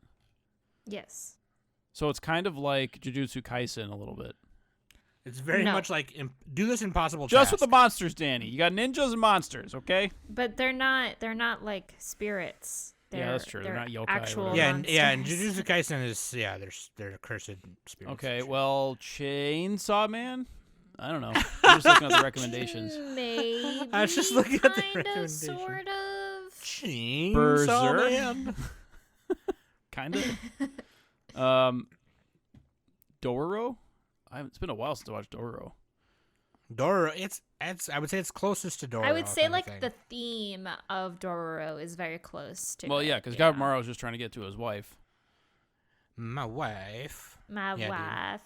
Speaker 2: yes.
Speaker 4: So it's kind of like Jujutsu Kaisen a little bit.
Speaker 3: It's very much like do this impossible
Speaker 4: just
Speaker 3: task.
Speaker 4: with the monsters, Danny. You got ninjas and monsters, okay?
Speaker 2: But they're not like spirits.
Speaker 4: Yeah, that's true. They're not yokai.
Speaker 2: Actual
Speaker 3: and
Speaker 2: monsters.
Speaker 3: Jujutsu Kaisen is they're cursed spirits.
Speaker 4: Okay, well, Chainsaw Man. I don't know. I'm just looking at the recommendations.
Speaker 2: Maybe.
Speaker 3: I was just looking at the
Speaker 2: Kind of,
Speaker 3: recommendation.
Speaker 2: sort of.
Speaker 3: Chainsaw
Speaker 4: Berserk.
Speaker 3: Man.
Speaker 4: Kind of. Dororo. It's been a while since I watched Dororo.
Speaker 3: Dororo, it's I would say it's closest to Dororo.
Speaker 2: I would say
Speaker 3: kind of
Speaker 2: like
Speaker 3: thing.
Speaker 2: the theme of Dororo is very close to.
Speaker 4: Well,
Speaker 2: it.
Speaker 4: yeah, because Gabimaru was just trying to get to his wife.
Speaker 3: My wife.
Speaker 2: My
Speaker 3: Yeah, dude.
Speaker 2: wife.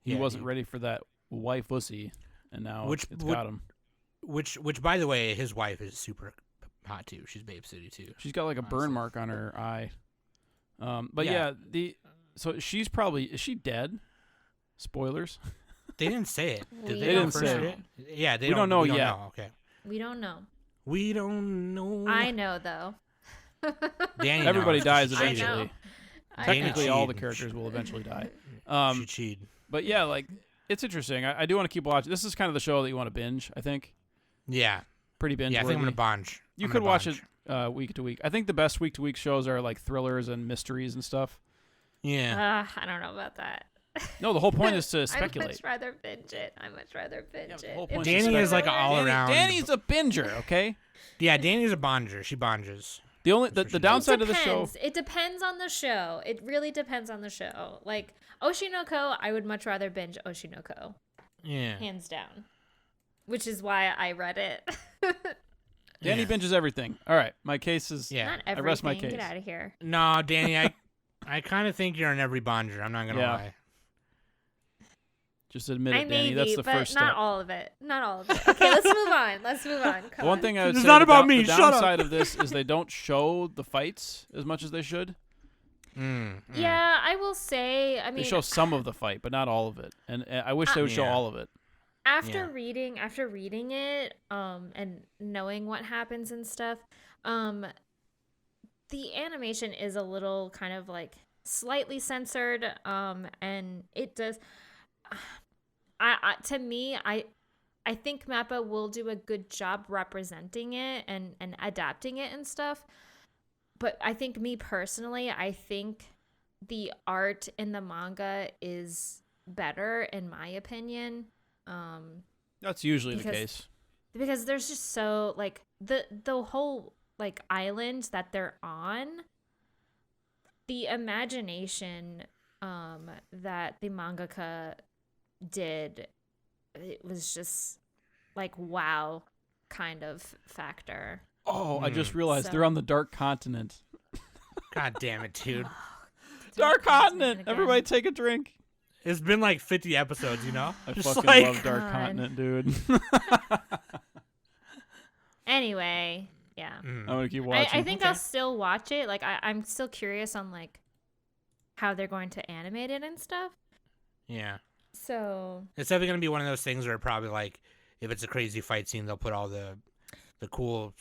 Speaker 4: He
Speaker 3: Yeah,
Speaker 4: wasn't
Speaker 3: dude.
Speaker 4: ready for that wife pussy, and now it's got him.
Speaker 3: Which by the way, his wife is super hot too. She's Babe City too.
Speaker 4: She's got like a burn
Speaker 3: Honestly.
Speaker 4: mark on her eye. But
Speaker 3: Yeah.
Speaker 4: so she's is she dead? Spoilers.
Speaker 3: They didn't say it. Did
Speaker 2: They
Speaker 3: they
Speaker 4: didn't
Speaker 3: first
Speaker 4: say
Speaker 3: say
Speaker 4: it.
Speaker 3: Yeah,
Speaker 4: We don't know yet.
Speaker 3: Okay.
Speaker 2: We don't know.
Speaker 3: We don't know.
Speaker 2: I know though.
Speaker 3: Danny
Speaker 4: Everybody
Speaker 3: knows.
Speaker 4: dies
Speaker 3: She
Speaker 2: I
Speaker 3: cheated.
Speaker 2: know.
Speaker 4: eventually.
Speaker 2: I
Speaker 4: Technically,
Speaker 2: know.
Speaker 4: all the
Speaker 3: cheated.
Speaker 4: characters will eventually die.
Speaker 3: She cheated.
Speaker 4: But yeah, like it's interesting. I do want to keep watching. This is kind of the show that you want to binge. I think
Speaker 3: Yeah.
Speaker 4: pretty binge.
Speaker 3: Yeah, I think I'm gonna binge.
Speaker 4: You
Speaker 3: I'm
Speaker 4: could
Speaker 3: gonna
Speaker 4: watch
Speaker 3: binge.
Speaker 4: it week to week. I think the best week to week shows are like thrillers and mysteries and stuff.
Speaker 3: Yeah.
Speaker 2: I don't know about that.
Speaker 4: No, the whole point is to
Speaker 2: I'd
Speaker 4: speculate.
Speaker 2: much rather binge it. I much rather binge
Speaker 4: Yeah, the
Speaker 2: it.
Speaker 4: whole
Speaker 2: It's
Speaker 4: point
Speaker 2: just
Speaker 3: Danny is like an
Speaker 2: thriller.
Speaker 3: all around.
Speaker 4: Danny's a binger, okay?
Speaker 3: Yeah, Danny's a bonger. She bonges.
Speaker 4: The only
Speaker 3: That's what
Speaker 4: the
Speaker 3: she
Speaker 4: downside
Speaker 2: It
Speaker 4: of the show.
Speaker 2: depends. It depends on the show. It really depends on the show. Like Oshinoko, I would much rather binge Oshinoko,
Speaker 3: Yeah.
Speaker 2: hands down. Which is why I read it.
Speaker 4: Danny
Speaker 3: Yeah.
Speaker 4: binges everything. All right, my case is.
Speaker 3: Yeah.
Speaker 2: Not
Speaker 4: I
Speaker 2: everything.
Speaker 4: rest my case.
Speaker 2: Get out of here.
Speaker 3: No, Danny, I kind of think you're an every bonger. I'm not gonna
Speaker 4: Yeah.
Speaker 3: lie.
Speaker 4: Just admit
Speaker 2: I
Speaker 4: it, Danny.
Speaker 2: may
Speaker 4: That's
Speaker 2: be,
Speaker 4: the
Speaker 2: but
Speaker 4: first
Speaker 2: not
Speaker 4: step.
Speaker 2: all of it. Not all of it. Okay, let's move on. Let's move on.
Speaker 4: The
Speaker 2: Come
Speaker 4: one
Speaker 2: on.
Speaker 4: thing I would
Speaker 3: It's
Speaker 4: say
Speaker 3: not
Speaker 4: the
Speaker 3: about me.
Speaker 4: The
Speaker 3: Shut up.
Speaker 4: downside of this is they don't show the fights as much as they should.
Speaker 2: Yeah, I will say. I mean,
Speaker 4: They show some of the fight, but not all of it. And I wish they would show
Speaker 3: Yeah.
Speaker 4: all of it.
Speaker 2: after
Speaker 3: Yeah.
Speaker 2: reading it, and knowing what happens and stuff, the animation is a little kind of like slightly censored, and it does. To me, I think Mappa will do a good job representing it and adapting it and stuff. But I think me personally, I think the art in the manga is better in my opinion.
Speaker 4: That's usually the
Speaker 2: Because-
Speaker 4: case.
Speaker 2: Because there's just so like the whole like island that they're on, the imagination that the mangaka did, it was just like wow kind of factor.
Speaker 4: Oh, I just
Speaker 3: Mm.
Speaker 4: realized
Speaker 2: So-
Speaker 4: they're on the Dark Continent.
Speaker 3: God damn it, dude.
Speaker 4: Dark Continent!
Speaker 2: again.
Speaker 4: Everybody take a drink.
Speaker 3: It's been like 50 episodes, you know?
Speaker 4: I
Speaker 3: Just
Speaker 4: fucking
Speaker 3: like,
Speaker 4: love Dark
Speaker 2: God.
Speaker 4: Continent, dude.
Speaker 2: Anyway, yeah.
Speaker 4: I'm gonna keep watching.
Speaker 2: I think I'll still watch it. Like I'm still curious on like how they're going to animate it and stuff.
Speaker 3: Yeah.
Speaker 2: So
Speaker 3: It's definitely going to be one of those things where probably like, if it's a crazy fight scene, they'll put all the cool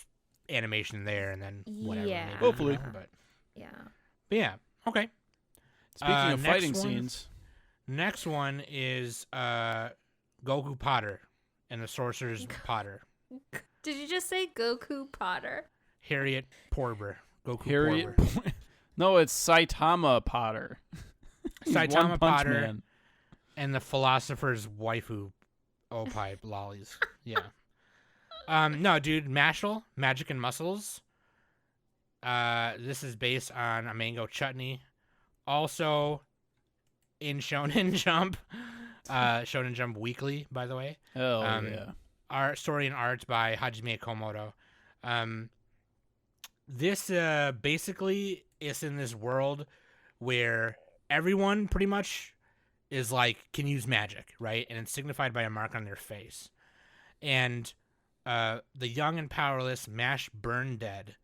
Speaker 3: animation there and then whatever.
Speaker 2: Yeah.
Speaker 3: maybe,
Speaker 4: Hopefully.
Speaker 3: you know, but
Speaker 2: yeah.
Speaker 3: yeah. Okay.
Speaker 4: Speaking of
Speaker 3: next
Speaker 4: fighting
Speaker 3: one-
Speaker 4: scenes,
Speaker 3: Next one is Goku Potter and the Sorcerer's Potter.
Speaker 2: Did you just say Goku Potter?
Speaker 3: Harriet Porber. Goku
Speaker 4: Harriet.
Speaker 3: Porber.
Speaker 4: No, it's Saitama Potter. He's
Speaker 3: Saitama
Speaker 4: One Punch
Speaker 3: Potter.
Speaker 4: Man.
Speaker 3: And the Philosopher's Waifu Opie lollies. Yeah. No, dude, Mashle, Magic and Muscles. This is based on a mango chutney. Also in Shonen Jump. Shonen Jump Weekly, by the way.
Speaker 4: Oh
Speaker 3: yeah. Art, story and art by Hajime Komodo. This basically is in this world where everyone pretty much is like can use magic, right? And it's signified by a mark on their face. And the young and powerless Mash Burn Dead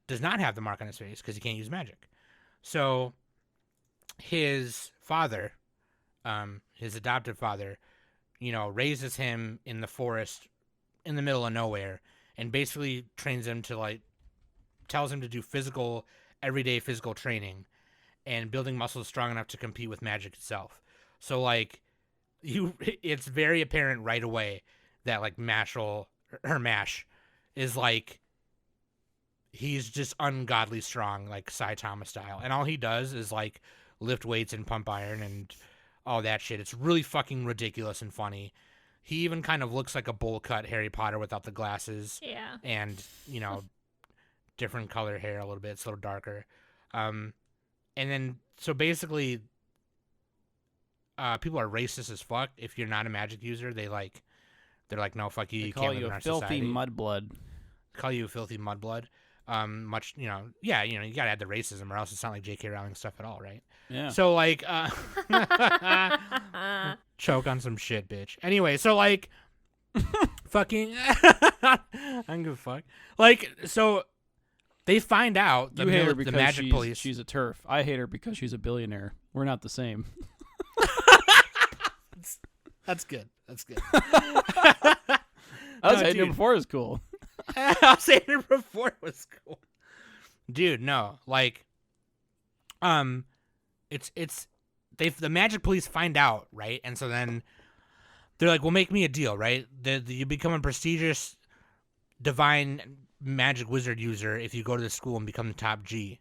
Speaker 3: does not have the mark on his face because he can't use magic. So his father, his adoptive father, raises him in the forest in the middle of nowhere and basically trains him to tells him to do everyday physical training and building muscles strong enough to compete with magic itself. So it's very apparent right away that Mash is he's just ungodly strong, like Saitama style. And all he does is lift weights and pump iron and all that shit. It's really fucking ridiculous and funny. He even kind of looks like a bowl cut Harry Potter without the glasses.
Speaker 2: Yeah.
Speaker 3: And, different color hair a little bit. It's a little darker. And then, so basically, people are racist as fuck. If you're not a magic user, they're like, no, fuck you.
Speaker 4: They
Speaker 3: You
Speaker 4: call
Speaker 3: can't live
Speaker 4: you
Speaker 3: in
Speaker 4: a
Speaker 3: our
Speaker 4: filthy
Speaker 3: society.
Speaker 4: mudblood.
Speaker 3: Call you a filthy mudblood. You gotta add the racism, or else it's not like J.K. Rowling stuff at all, right?
Speaker 4: Yeah.
Speaker 3: So choke on some shit, bitch. Anyway, so fucking, I don't give a fuck. So they find out
Speaker 4: You hate her
Speaker 3: the
Speaker 4: because
Speaker 3: magic police.
Speaker 4: she's a turf. I hate her because she's a billionaire. We're not the same.
Speaker 3: That's good. That's good.
Speaker 4: I was hating it
Speaker 3: dude.
Speaker 4: before it was cool.
Speaker 3: I was saying it before it was cool. Dude, no. Like, the magic police find out, right? And so then they're like, well, make me a deal, right? You become a prestigious divine magic wizard user if you go to the school and become the top G.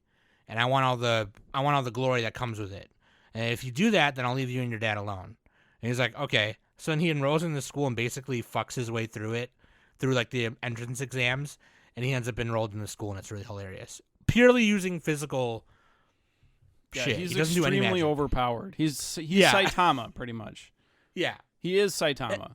Speaker 3: And I want all the glory that comes with it. And if you do that, then I'll leave you and your dad alone. And he's like, okay. So then he enrolls in the school and basically fucks his way through it, through like the entrance exams, and he ends up enrolled in the school, and it's really hilarious. Purely using physical shit.
Speaker 4: He's
Speaker 3: he doesn't do any
Speaker 4: extremely
Speaker 3: magic.
Speaker 4: overpowered. He's Saitama, pretty much.
Speaker 3: Yeah.
Speaker 4: He is Saitama.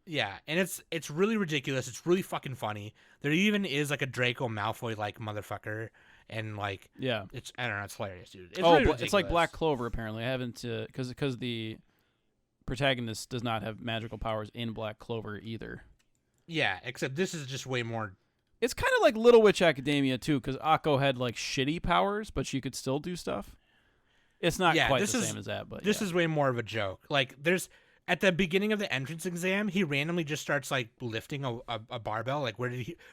Speaker 3: Yeah, and it's really ridiculous. It's really fucking funny. There even is like a Draco Malfoy like motherfucker, and like it's I don't know, it's hilarious, dude. It's really ridiculous.
Speaker 4: It's like Black Clover apparently. I haven't because the protagonist does not have magical powers in Black Clover either.
Speaker 3: Yeah, except this is just way more.
Speaker 4: It's kind of like Little Witch Academia too, because Akko had like shitty powers, but she could still do stuff. It's not quite the same as that, but
Speaker 3: this is way more of a joke. Like there's. At the beginning of the entrance exam, he randomly just starts like lifting a barbell. Like,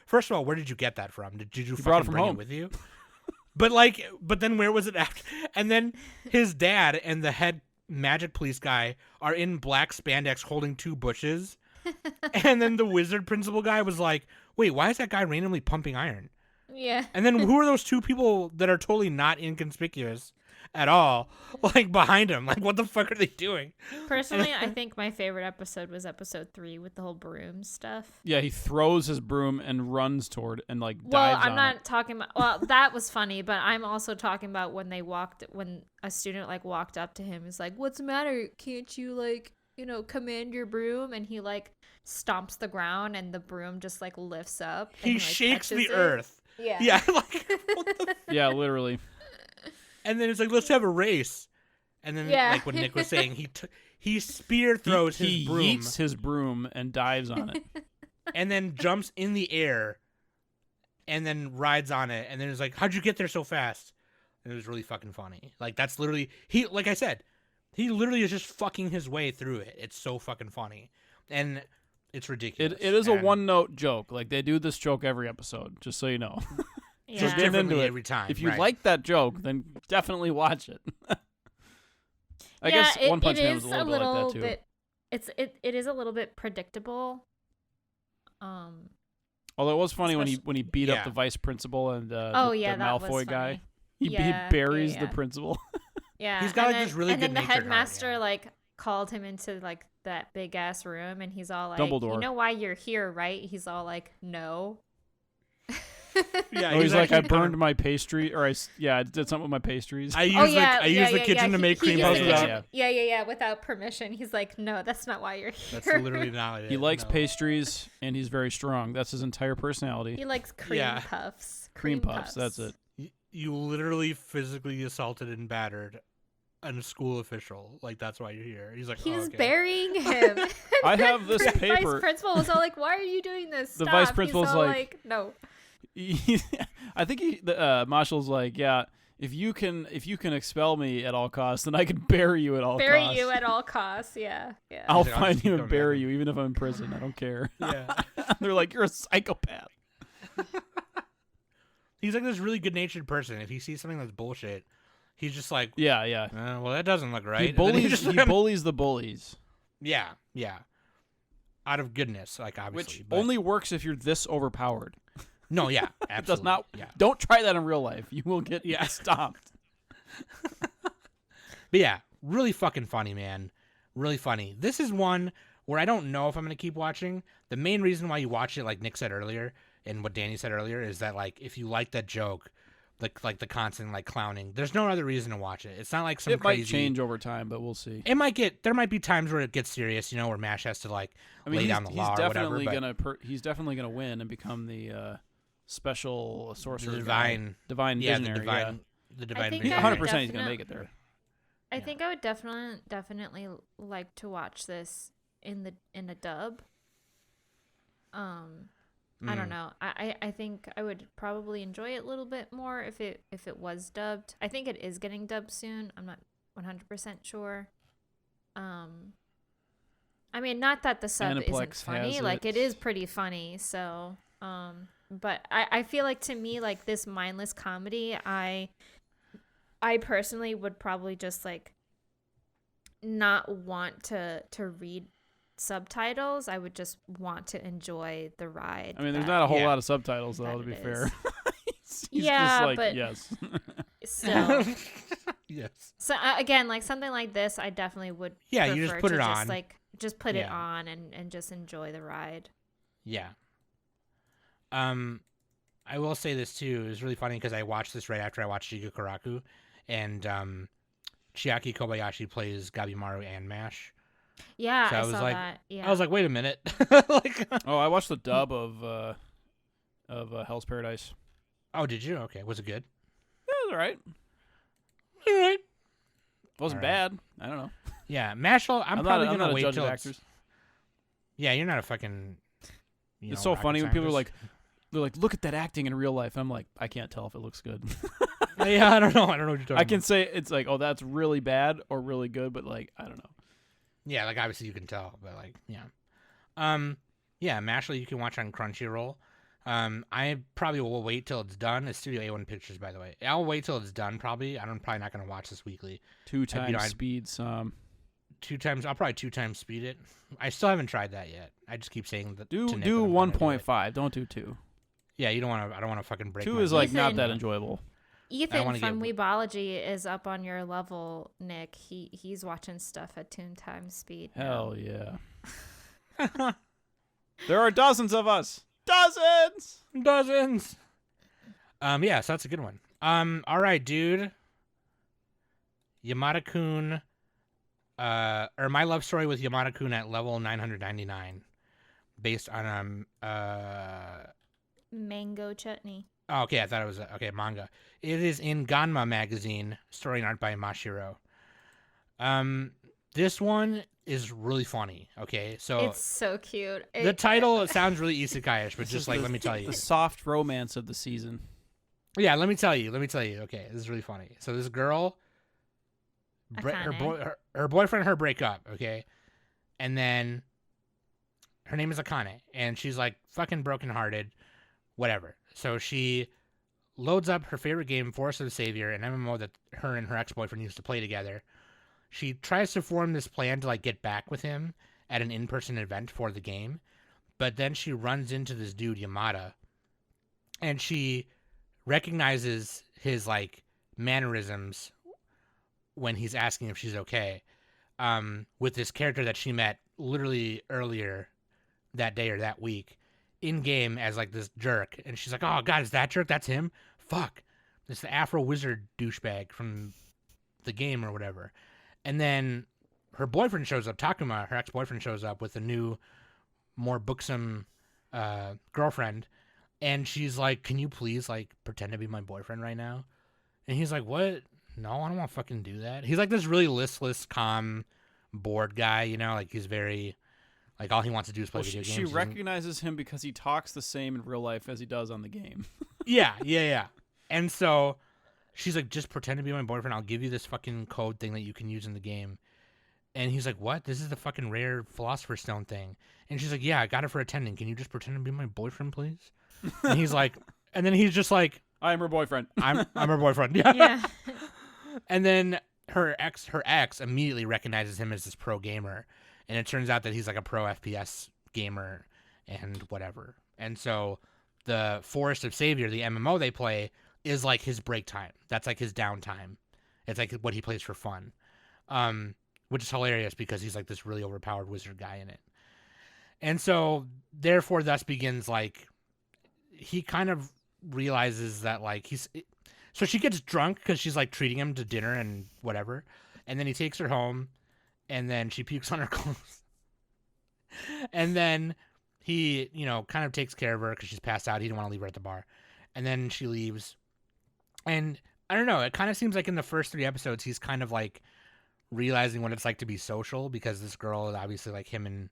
Speaker 3: first of all, where did you get that from? Did you
Speaker 4: brought it from
Speaker 3: bring
Speaker 4: home
Speaker 3: it with you? But then where was it after? And then his dad and the head magic police guy are in black spandex holding two bushes. And then the wizard principal guy was like, wait, why is that guy randomly pumping iron?
Speaker 2: Yeah.
Speaker 3: And then who are those two people that are totally not inconspicuous at all, like behind him? Like, what the fuck are they doing?
Speaker 2: Personally, I think my favorite episode was episode 3 with the whole broom stuff.
Speaker 4: Yeah, he throws his broom and runs toward and like dives
Speaker 2: Well, I'm
Speaker 4: on
Speaker 2: not
Speaker 4: it.
Speaker 2: talking about. Well, that was funny, but I'm also talking about when a student like walked up to him. He's like, "What's the matter? Can't you like command your broom?" And he like stomps the ground, and the broom just like lifts up. And
Speaker 3: He
Speaker 2: like,
Speaker 3: shakes
Speaker 2: catches
Speaker 3: the
Speaker 2: it.
Speaker 3: earth.
Speaker 2: Yeah.
Speaker 3: Yeah, like what the
Speaker 4: Yeah, literally.
Speaker 3: And then it's like, let's have a race. And then, like what Nick was saying, he spear throws
Speaker 4: he
Speaker 3: his broom
Speaker 4: yeets his broom and dives on it.
Speaker 3: and then jumps in the air and then rides on it. And then it's like, how'd you get there so fast? And it was really fucking funny. Like, that's literally, like I said, he literally is just fucking his way through it. It's so fucking funny. And it's ridiculous.
Speaker 4: It is a one-note joke. Like, they do this joke every episode, just so you know.
Speaker 2: Yeah.
Speaker 3: Just
Speaker 4: get
Speaker 3: differently
Speaker 4: into it.
Speaker 3: every time.
Speaker 4: If you
Speaker 3: right.
Speaker 4: like that joke, then definitely watch it. I guess One Punch Man was a little bit like that too.
Speaker 2: It is a little bit predictable.
Speaker 4: Although it was funny when he beat up the vice principal and the
Speaker 2: that
Speaker 4: Malfoy
Speaker 2: was
Speaker 4: guy.
Speaker 2: funny.
Speaker 4: He buries the principal.
Speaker 2: Yeah,
Speaker 3: He's got like this really
Speaker 2: and
Speaker 3: good
Speaker 2: then the
Speaker 3: natured heart,
Speaker 2: headmaster
Speaker 3: yeah.
Speaker 2: like called him into like that big ass room, and he's all like,
Speaker 4: Dumbledore.
Speaker 2: "You know why you're here, right?" He's all like, "No."
Speaker 3: Yeah,
Speaker 4: He's like, I
Speaker 3: actually
Speaker 4: burned my pastry, or I did something with my pastries.
Speaker 3: I use the kitchen to make cream
Speaker 2: He
Speaker 3: puffs.
Speaker 2: used the
Speaker 3: without-
Speaker 2: kitchen- without permission. He's like, "No, that's not why you're here."
Speaker 3: That's literally not it.
Speaker 4: He likes
Speaker 3: no.
Speaker 4: pastries, and he's very strong. That's his entire personality.
Speaker 2: He likes cream puffs.
Speaker 4: Cream puffs, that's it.
Speaker 3: You literally physically assaulted and battered a school official. Like, that's why you're here. He's like,
Speaker 2: He was
Speaker 3: okay.
Speaker 2: burying him.
Speaker 4: I have this
Speaker 2: The
Speaker 4: paper.
Speaker 2: vice principal was all like, "Why are you doing this?"
Speaker 4: The
Speaker 2: Stop.
Speaker 4: vice principal's
Speaker 2: He's all
Speaker 4: like,
Speaker 2: "No."
Speaker 4: I think Marshal's like, yeah, if you can expel me at all costs, then I can bury you at all costs.
Speaker 2: Bury you at all costs. Yeah.
Speaker 4: I'll
Speaker 3: He's like, I'll
Speaker 4: find
Speaker 3: just
Speaker 4: you
Speaker 3: keep
Speaker 4: and
Speaker 3: coming
Speaker 4: bury
Speaker 3: back.
Speaker 4: you, even if I'm in prison. I don't care.
Speaker 3: Yeah.
Speaker 4: They're like, you're a psychopath.
Speaker 3: He's like this really good-natured person. If he sees something that's bullshit, he's just like,
Speaker 4: Yeah.
Speaker 3: well, that doesn't look right.
Speaker 4: He
Speaker 3: And then
Speaker 4: bullies.
Speaker 3: just-
Speaker 4: He bullies the bullies,
Speaker 3: yeah. Out of goodness, like, obviously.
Speaker 4: which
Speaker 3: but-
Speaker 4: only works if you're this overpowered.
Speaker 3: No, yeah,
Speaker 4: It
Speaker 3: absolutely.
Speaker 4: does not.
Speaker 3: Yeah.
Speaker 4: Don't try that in real life. You will get
Speaker 3: Yeah.
Speaker 4: stomped.
Speaker 3: But yeah, really fucking funny, man. Really funny. This is one where I don't know if I'm going to keep watching. The main reason why you watch it, like Nick said earlier, and what Danny said earlier, is that, like, if you like that joke, like the constant, like, clowning, there's no other reason to watch it. It's not like some
Speaker 4: It
Speaker 3: crazy...
Speaker 4: might change over time, but we'll see.
Speaker 3: There might be times where it gets serious, where Mash has to, like, lay down the law or whatever. But
Speaker 4: he's definitely gonna win and become the special sorcerer,
Speaker 3: the
Speaker 4: guy. divine
Speaker 3: yeah,
Speaker 4: visionary.
Speaker 3: the divine
Speaker 2: I think
Speaker 3: visionary.
Speaker 2: I would
Speaker 4: 100% he's gonna make it there.
Speaker 2: I think I would definitely like to watch this in a dub. I don't know. I think I would probably enjoy it a little bit more if it was dubbed. I think it is getting dubbed soon. I'm not 100% sure. I mean, not that the sub isn't
Speaker 4: Aniplex
Speaker 2: funny.
Speaker 4: has
Speaker 2: Like,
Speaker 4: it.
Speaker 2: it is pretty funny. So, but I feel like to me, like this mindless comedy, I personally would probably just like not want to read subtitles. I would just want to enjoy the ride.
Speaker 4: I mean, there's
Speaker 2: that-
Speaker 4: not a whole
Speaker 3: Yeah.
Speaker 4: lot of subtitles, though,
Speaker 2: that
Speaker 4: to be
Speaker 2: it
Speaker 4: fair.
Speaker 2: is.
Speaker 4: He's
Speaker 2: Yeah,
Speaker 4: just like,
Speaker 2: but-
Speaker 4: yes.
Speaker 2: Still.
Speaker 3: Yes.
Speaker 2: So again, like something like this, I definitely would.
Speaker 3: Yeah, you just
Speaker 2: prefer
Speaker 3: put
Speaker 2: to
Speaker 3: it
Speaker 2: just,
Speaker 3: on.
Speaker 2: Like just put it
Speaker 3: Yeah.
Speaker 2: on and just enjoy the ride.
Speaker 3: Yeah. I will say this too. It was really funny because I watched this right after I watched Jigokuraku, and Chiaki Kobayashi plays Gabimaru and Mash.
Speaker 2: Yeah,
Speaker 3: So
Speaker 2: I
Speaker 3: I was
Speaker 2: saw
Speaker 3: like-
Speaker 2: that. Yeah.
Speaker 3: I was like, wait a minute. Like,
Speaker 4: Oh, I watched the dub of Hell's Paradise.
Speaker 3: oh, did you? Okay, was it good?
Speaker 4: It was all right.
Speaker 3: All right.
Speaker 4: Wasn't
Speaker 3: All right.
Speaker 4: bad. I don't know.
Speaker 3: Yeah, Mashal. I'm probably
Speaker 4: I'm
Speaker 3: gonna
Speaker 4: not a
Speaker 3: wait
Speaker 4: judge
Speaker 3: till
Speaker 4: of
Speaker 3: it's-
Speaker 4: actors.
Speaker 3: Yeah, you're not a fucking.
Speaker 4: It's so funny when people are like, they're like, look at that acting in real life. I'm like, I can't tell if it looks good.
Speaker 3: yeah, I don't know. I don't know what you're talking
Speaker 4: I can
Speaker 3: about.
Speaker 4: say it's like, oh, that's really bad or really good, but like, I don't know.
Speaker 3: Yeah, like obviously you can tell, but like, yeah. Yeah, Mashle you can watch on Crunchyroll. I probably will wait till it's done. It's Studio A1 Pictures, by the way. I'll wait till it's done. Probably. I'm probably not gonna watch this weekly.
Speaker 4: 2 times
Speaker 3: I'd-
Speaker 4: speed.
Speaker 3: Two times. I'll probably 2 times speed it. I still haven't tried that yet. I just keep saying that.
Speaker 4: Do
Speaker 3: to Nick
Speaker 4: do
Speaker 3: that I'm gonna do it.
Speaker 4: 1.5. Don't do 2.
Speaker 3: Yeah, you don't want to. I don't want to fucking break.
Speaker 4: 2
Speaker 3: my
Speaker 4: is like
Speaker 2: Ethan-
Speaker 4: not that enjoyable.
Speaker 2: Ethan
Speaker 3: wanna
Speaker 2: from
Speaker 3: get-
Speaker 2: Weebology is up on your level, Nick. He's watching stuff at 2 times speed. now.
Speaker 4: Hell yeah. There are dozens of us. Dozens.
Speaker 3: Dozens. Yeah, so that's a good one. All right, dude. Yamada-kun, or My Love Story with Yamada-kun at level 999, based on
Speaker 2: Mango chutney.
Speaker 3: Oh, okay, I thought it was manga. It is in Ganma magazine, story and art by Mashiro. This one is really funny. Okay, so
Speaker 2: It's so cute.
Speaker 3: the title sounds really isekai-ish, but just like let me tell you.
Speaker 4: The soft romance of the season.
Speaker 3: Yeah, let me tell you. Okay, this is really funny. So this girl, her boyfriend and her break up. Okay, and then her name is Akane, and she's like fucking brokenhearted, whatever. So she loads up her favorite game, Forest of the Savior, an MMO that her and her ex-boyfriend used to play together. She tries to form this plan to like get back with him at an in-person event for the game, but then she runs into this dude Yamada, and she recognizes his like mannerisms when he's asking if she's okay, with this character that she met literally earlier that day or that week in game as like this jerk, and she's like, oh god, is that jerk? That's him? Fuck, it's the Afro Wizard douchebag from the game or whatever. And then her boyfriend shows up, Takuma, her ex-boyfriend shows up with a new, more buxom girlfriend. And she's like, can you please, like, pretend to be my boyfriend right now? And he's like, what? No, I don't want to fucking do that. He's like this really listless, calm, bored guy, you know? Like, he's very, like, all he wants to do is play video games.
Speaker 4: She
Speaker 3: He doesn't-
Speaker 4: recognizes him because he talks the same in real life as he does on the game.
Speaker 3: Yeah. And so she's like, just pretend to be my boyfriend. I'll give you this fucking code thing that you can use in the game. And he's like, what? This is the fucking rare Philosopher's Stone thing. And she's like, yeah, I got it for attending. Can you just pretend to be my boyfriend, please? And he's like, and then he's just like,
Speaker 4: I am her boyfriend.
Speaker 3: I'm her boyfriend. Yeah.
Speaker 2: Yeah.
Speaker 3: And then her ex immediately recognizes him as this pro gamer. And it turns out that he's like a pro FPS gamer and whatever. And so the Forest of Savior, the MMO they play, is like his break time. That's like his downtime. It's like what he plays for fun. Which is hilarious because he's like this really overpowered wizard guy in it. And so therefore thus begins like, he kind of realizes that like so she gets drunk because she's like treating him to dinner and whatever. And then he takes her home and then she pukes on her clothes. And then he, kind of takes care of her because she's passed out. He didn't want to leave her at the bar. And then she leaves. And I don't know, it kind of seems like in the first 3 episodes, he's kind of like realizing what it's like to be social because this girl is obviously like him and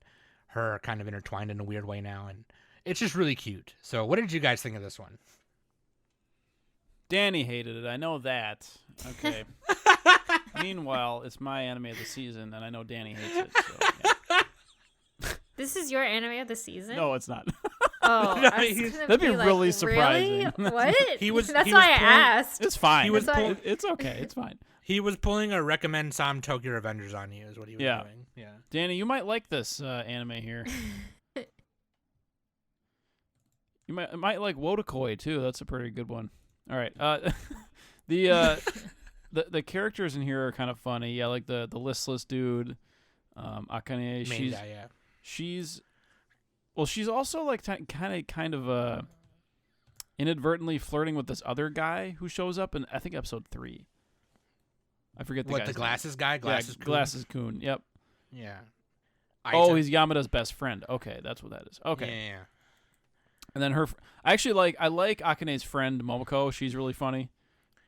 Speaker 3: her are kind of intertwined in a weird way now. And it's just really cute. So what did you guys think of this one?
Speaker 4: Danny hated it. I know that. Okay. Meanwhile, it's my anime of the season, and I know Danny hates it. So, yeah.
Speaker 2: This is your anime of the season?
Speaker 4: No, it's not.
Speaker 2: Oh,
Speaker 3: No,
Speaker 2: I was
Speaker 3: he's-
Speaker 2: gonna
Speaker 4: that'd be
Speaker 2: like,
Speaker 4: really surprising.
Speaker 2: Really? What? That's
Speaker 3: he
Speaker 2: why
Speaker 3: was
Speaker 2: I
Speaker 3: pulling-
Speaker 2: asked.
Speaker 4: It's fine.
Speaker 3: He was
Speaker 4: It's okay. It's fine.
Speaker 3: He was pulling a recommend Sam Tokyo Revengers on you, is what he was
Speaker 4: Yeah.
Speaker 3: doing. Yeah.
Speaker 4: Danny, you might like this anime here. You might like Wotakoi too. That's a pretty good one. All right. The characters in here are kind of funny. Yeah, like the listless dude, Akane.
Speaker 3: Main guy, yeah.
Speaker 4: She's also like kind of inadvertently flirting with this other guy who shows up in I think episode 3. I forget the
Speaker 3: What,
Speaker 4: guy's
Speaker 3: the
Speaker 4: name.
Speaker 3: glasses guy? Glasses
Speaker 4: Yeah,
Speaker 3: Kun?
Speaker 4: Glasses Kun. Yep.
Speaker 3: Yeah.
Speaker 4: Oh, he's Yamada's best friend. Okay, that's what that is. Okay.
Speaker 3: Yeah.
Speaker 4: And then I like Akane's friend Momoko. She's really funny.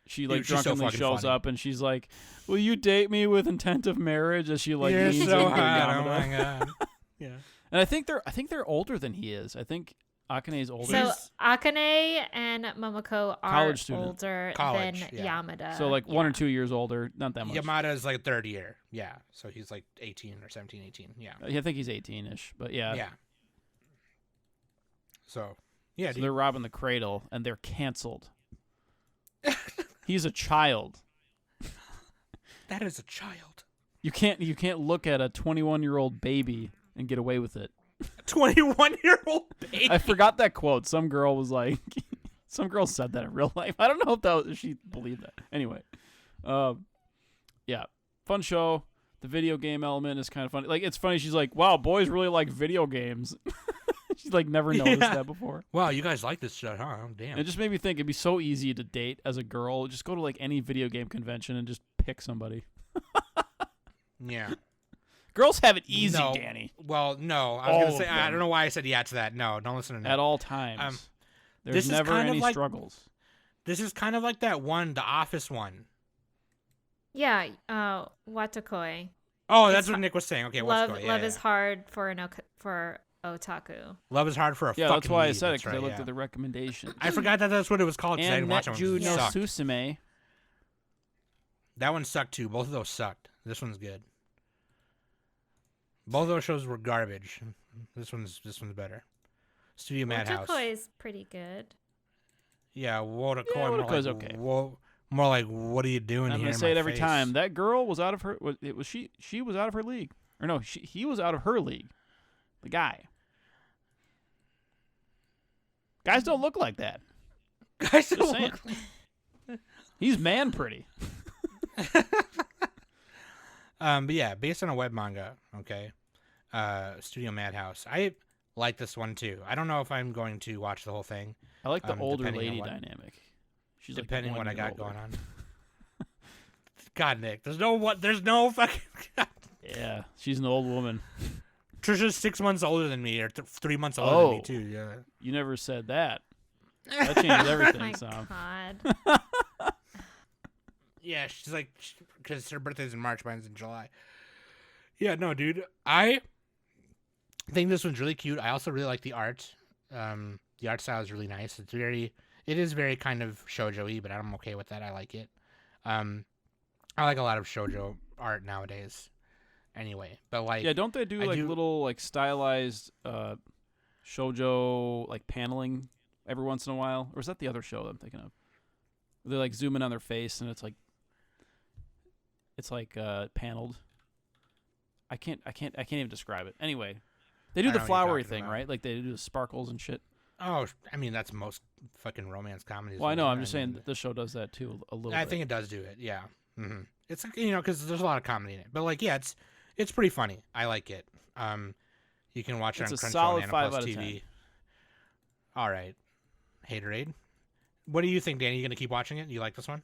Speaker 4: She like
Speaker 3: Dude, she's so
Speaker 4: drunkenly
Speaker 3: fucking
Speaker 4: shows
Speaker 3: funny.
Speaker 4: up and she's like, "Will you date me with intent of marriage?" As she like
Speaker 3: You're
Speaker 4: leans
Speaker 3: so
Speaker 4: into
Speaker 3: hot. Oh
Speaker 4: Yamada.
Speaker 3: my god. Yeah.
Speaker 4: And I think they're older than he is. I think Akane's older.
Speaker 2: So Akane and Momoko are
Speaker 4: College student.
Speaker 2: older
Speaker 3: College,
Speaker 2: than
Speaker 3: yeah.
Speaker 2: Yamada.
Speaker 4: So like 1 or
Speaker 2: Yeah.
Speaker 4: 2 years older, not that much.
Speaker 3: Yamada is like third year. Yeah. So he's like 18 or 17, 18. Yeah.
Speaker 4: I think he's 18ish, but yeah.
Speaker 3: Yeah. So, yeah,
Speaker 4: So
Speaker 3: dude.
Speaker 4: they're robbing the cradle and they're canceled. He's a child.
Speaker 3: That is a child.
Speaker 4: You can't look at a 21-year-old baby and get away with it.
Speaker 3: 21-year-old baby.
Speaker 4: I forgot that quote. Some girl was like, some girl said that in real life. I don't know if she believed that. Anyway, yeah, fun show. The video game element is kind of funny. Like, it's funny. She's like, "Wow, boys really like video games." She's like never noticed that before.
Speaker 3: Wow, you guys like this shit, huh? Damn.
Speaker 4: And it just made me think it'd be so easy to date as a girl. Just go to like any video game convention and just pick somebody.
Speaker 3: Yeah.
Speaker 4: Girls have it easy,
Speaker 3: No.
Speaker 4: Danny.
Speaker 3: Well, no. I was
Speaker 4: All
Speaker 3: going to
Speaker 4: of
Speaker 3: say, I
Speaker 4: them.
Speaker 3: don't know why I said yeah to that. No, don't listen to me.
Speaker 4: At all times.
Speaker 3: this
Speaker 4: There's
Speaker 3: is
Speaker 4: never
Speaker 3: kind of
Speaker 4: any
Speaker 3: like-
Speaker 4: struggles.
Speaker 3: This is kind of like that one, the Office one.
Speaker 2: Yeah, Watakoi.
Speaker 3: Oh, that's
Speaker 2: It's
Speaker 3: what
Speaker 2: hu-
Speaker 3: Nick was saying. Okay,
Speaker 2: love
Speaker 3: what's going
Speaker 2: love is hard for for otaku.
Speaker 3: Love is hard for a
Speaker 4: Yeah,
Speaker 3: fucking
Speaker 4: that's why I
Speaker 3: lead,
Speaker 4: said it
Speaker 3: that's
Speaker 4: because I
Speaker 3: right,
Speaker 4: looked
Speaker 3: yeah.
Speaker 4: at the recommendation.
Speaker 3: I forgot that that's what it was called because I
Speaker 4: And
Speaker 3: didn't watch it.
Speaker 4: Netju
Speaker 3: It
Speaker 4: no
Speaker 3: sucked.
Speaker 4: Susume.
Speaker 3: That one sucked too. Both of those sucked. This one's good. Both of those shows were garbage. This one's better. Studio Madhouse.
Speaker 2: Watakoi is pretty good.
Speaker 3: Yeah, Wotakoi.
Speaker 4: Yeah,
Speaker 3: more
Speaker 4: Wotakoi's
Speaker 3: like,
Speaker 4: okay.
Speaker 3: More like, what are you doing
Speaker 4: I'm
Speaker 3: here?
Speaker 4: gonna
Speaker 3: in
Speaker 4: say
Speaker 3: my
Speaker 4: it every
Speaker 3: face?
Speaker 4: time. That girl was out of her. It was she. She was out of her league. Or no, he was out of her league. The guy. Guys don't look like that.
Speaker 3: Guys
Speaker 4: Just
Speaker 3: don't
Speaker 4: saying.
Speaker 3: look
Speaker 4: He's man pretty.
Speaker 3: But yeah, based on a web manga, okay. Studio Madhouse. I like this one too. I don't know if I'm going to watch the whole thing,
Speaker 4: I like the older
Speaker 3: depending on
Speaker 4: lady
Speaker 3: what-
Speaker 4: dynamic. She's
Speaker 3: depending
Speaker 4: like
Speaker 3: what I
Speaker 4: 1 year
Speaker 3: got going
Speaker 4: older.
Speaker 3: on. God, Nick, there's no fucking.
Speaker 4: Yeah, she's an old woman.
Speaker 3: Trisha's 6 months older than me, or 3 months older than me too. Yeah.
Speaker 4: You never said that. That changed
Speaker 2: Oh
Speaker 4: everything,
Speaker 2: my
Speaker 4: Sam.
Speaker 2: god.
Speaker 3: Yeah, she's like, because her birthday's in March, mine's in July. Yeah, no, dude, I think this one's really cute. I also really like the art. The art style is really nice. It is very kind of shoujo-y, but I'm okay with that. I like it. I like a lot of shoujo art nowadays. Anyway, but like,
Speaker 4: Yeah, don't they do
Speaker 3: I
Speaker 4: like
Speaker 3: do-
Speaker 4: little like stylized shoujo like paneling every once in a while? Or is that the other show that I'm thinking of? They like zoom in on their face and it's like paneled. I can't even describe it. Anyway, they do
Speaker 3: I
Speaker 4: the
Speaker 3: know what you're
Speaker 4: flowery
Speaker 3: talking
Speaker 4: thing,
Speaker 3: about.
Speaker 4: right? Like they do the sparkles and shit.
Speaker 3: oh, I mean that's most fucking romance comedies.
Speaker 4: Well, I know.
Speaker 3: right?
Speaker 4: I'm just saying
Speaker 3: mean,
Speaker 4: that this show does that too a little
Speaker 3: I
Speaker 4: bit.
Speaker 3: think it does do it. Yeah. It's because there's a lot of comedy in it, but like, yeah, it's pretty funny. I like it. You can watch it
Speaker 4: It's
Speaker 3: on
Speaker 4: a
Speaker 3: Crunchyroll
Speaker 4: solid
Speaker 3: and
Speaker 4: 5
Speaker 3: Plus
Speaker 4: out of
Speaker 3: TV.
Speaker 4: 10.
Speaker 3: All right, Haterade. What do you think, Danny? You gonna keep watching it? You like this one?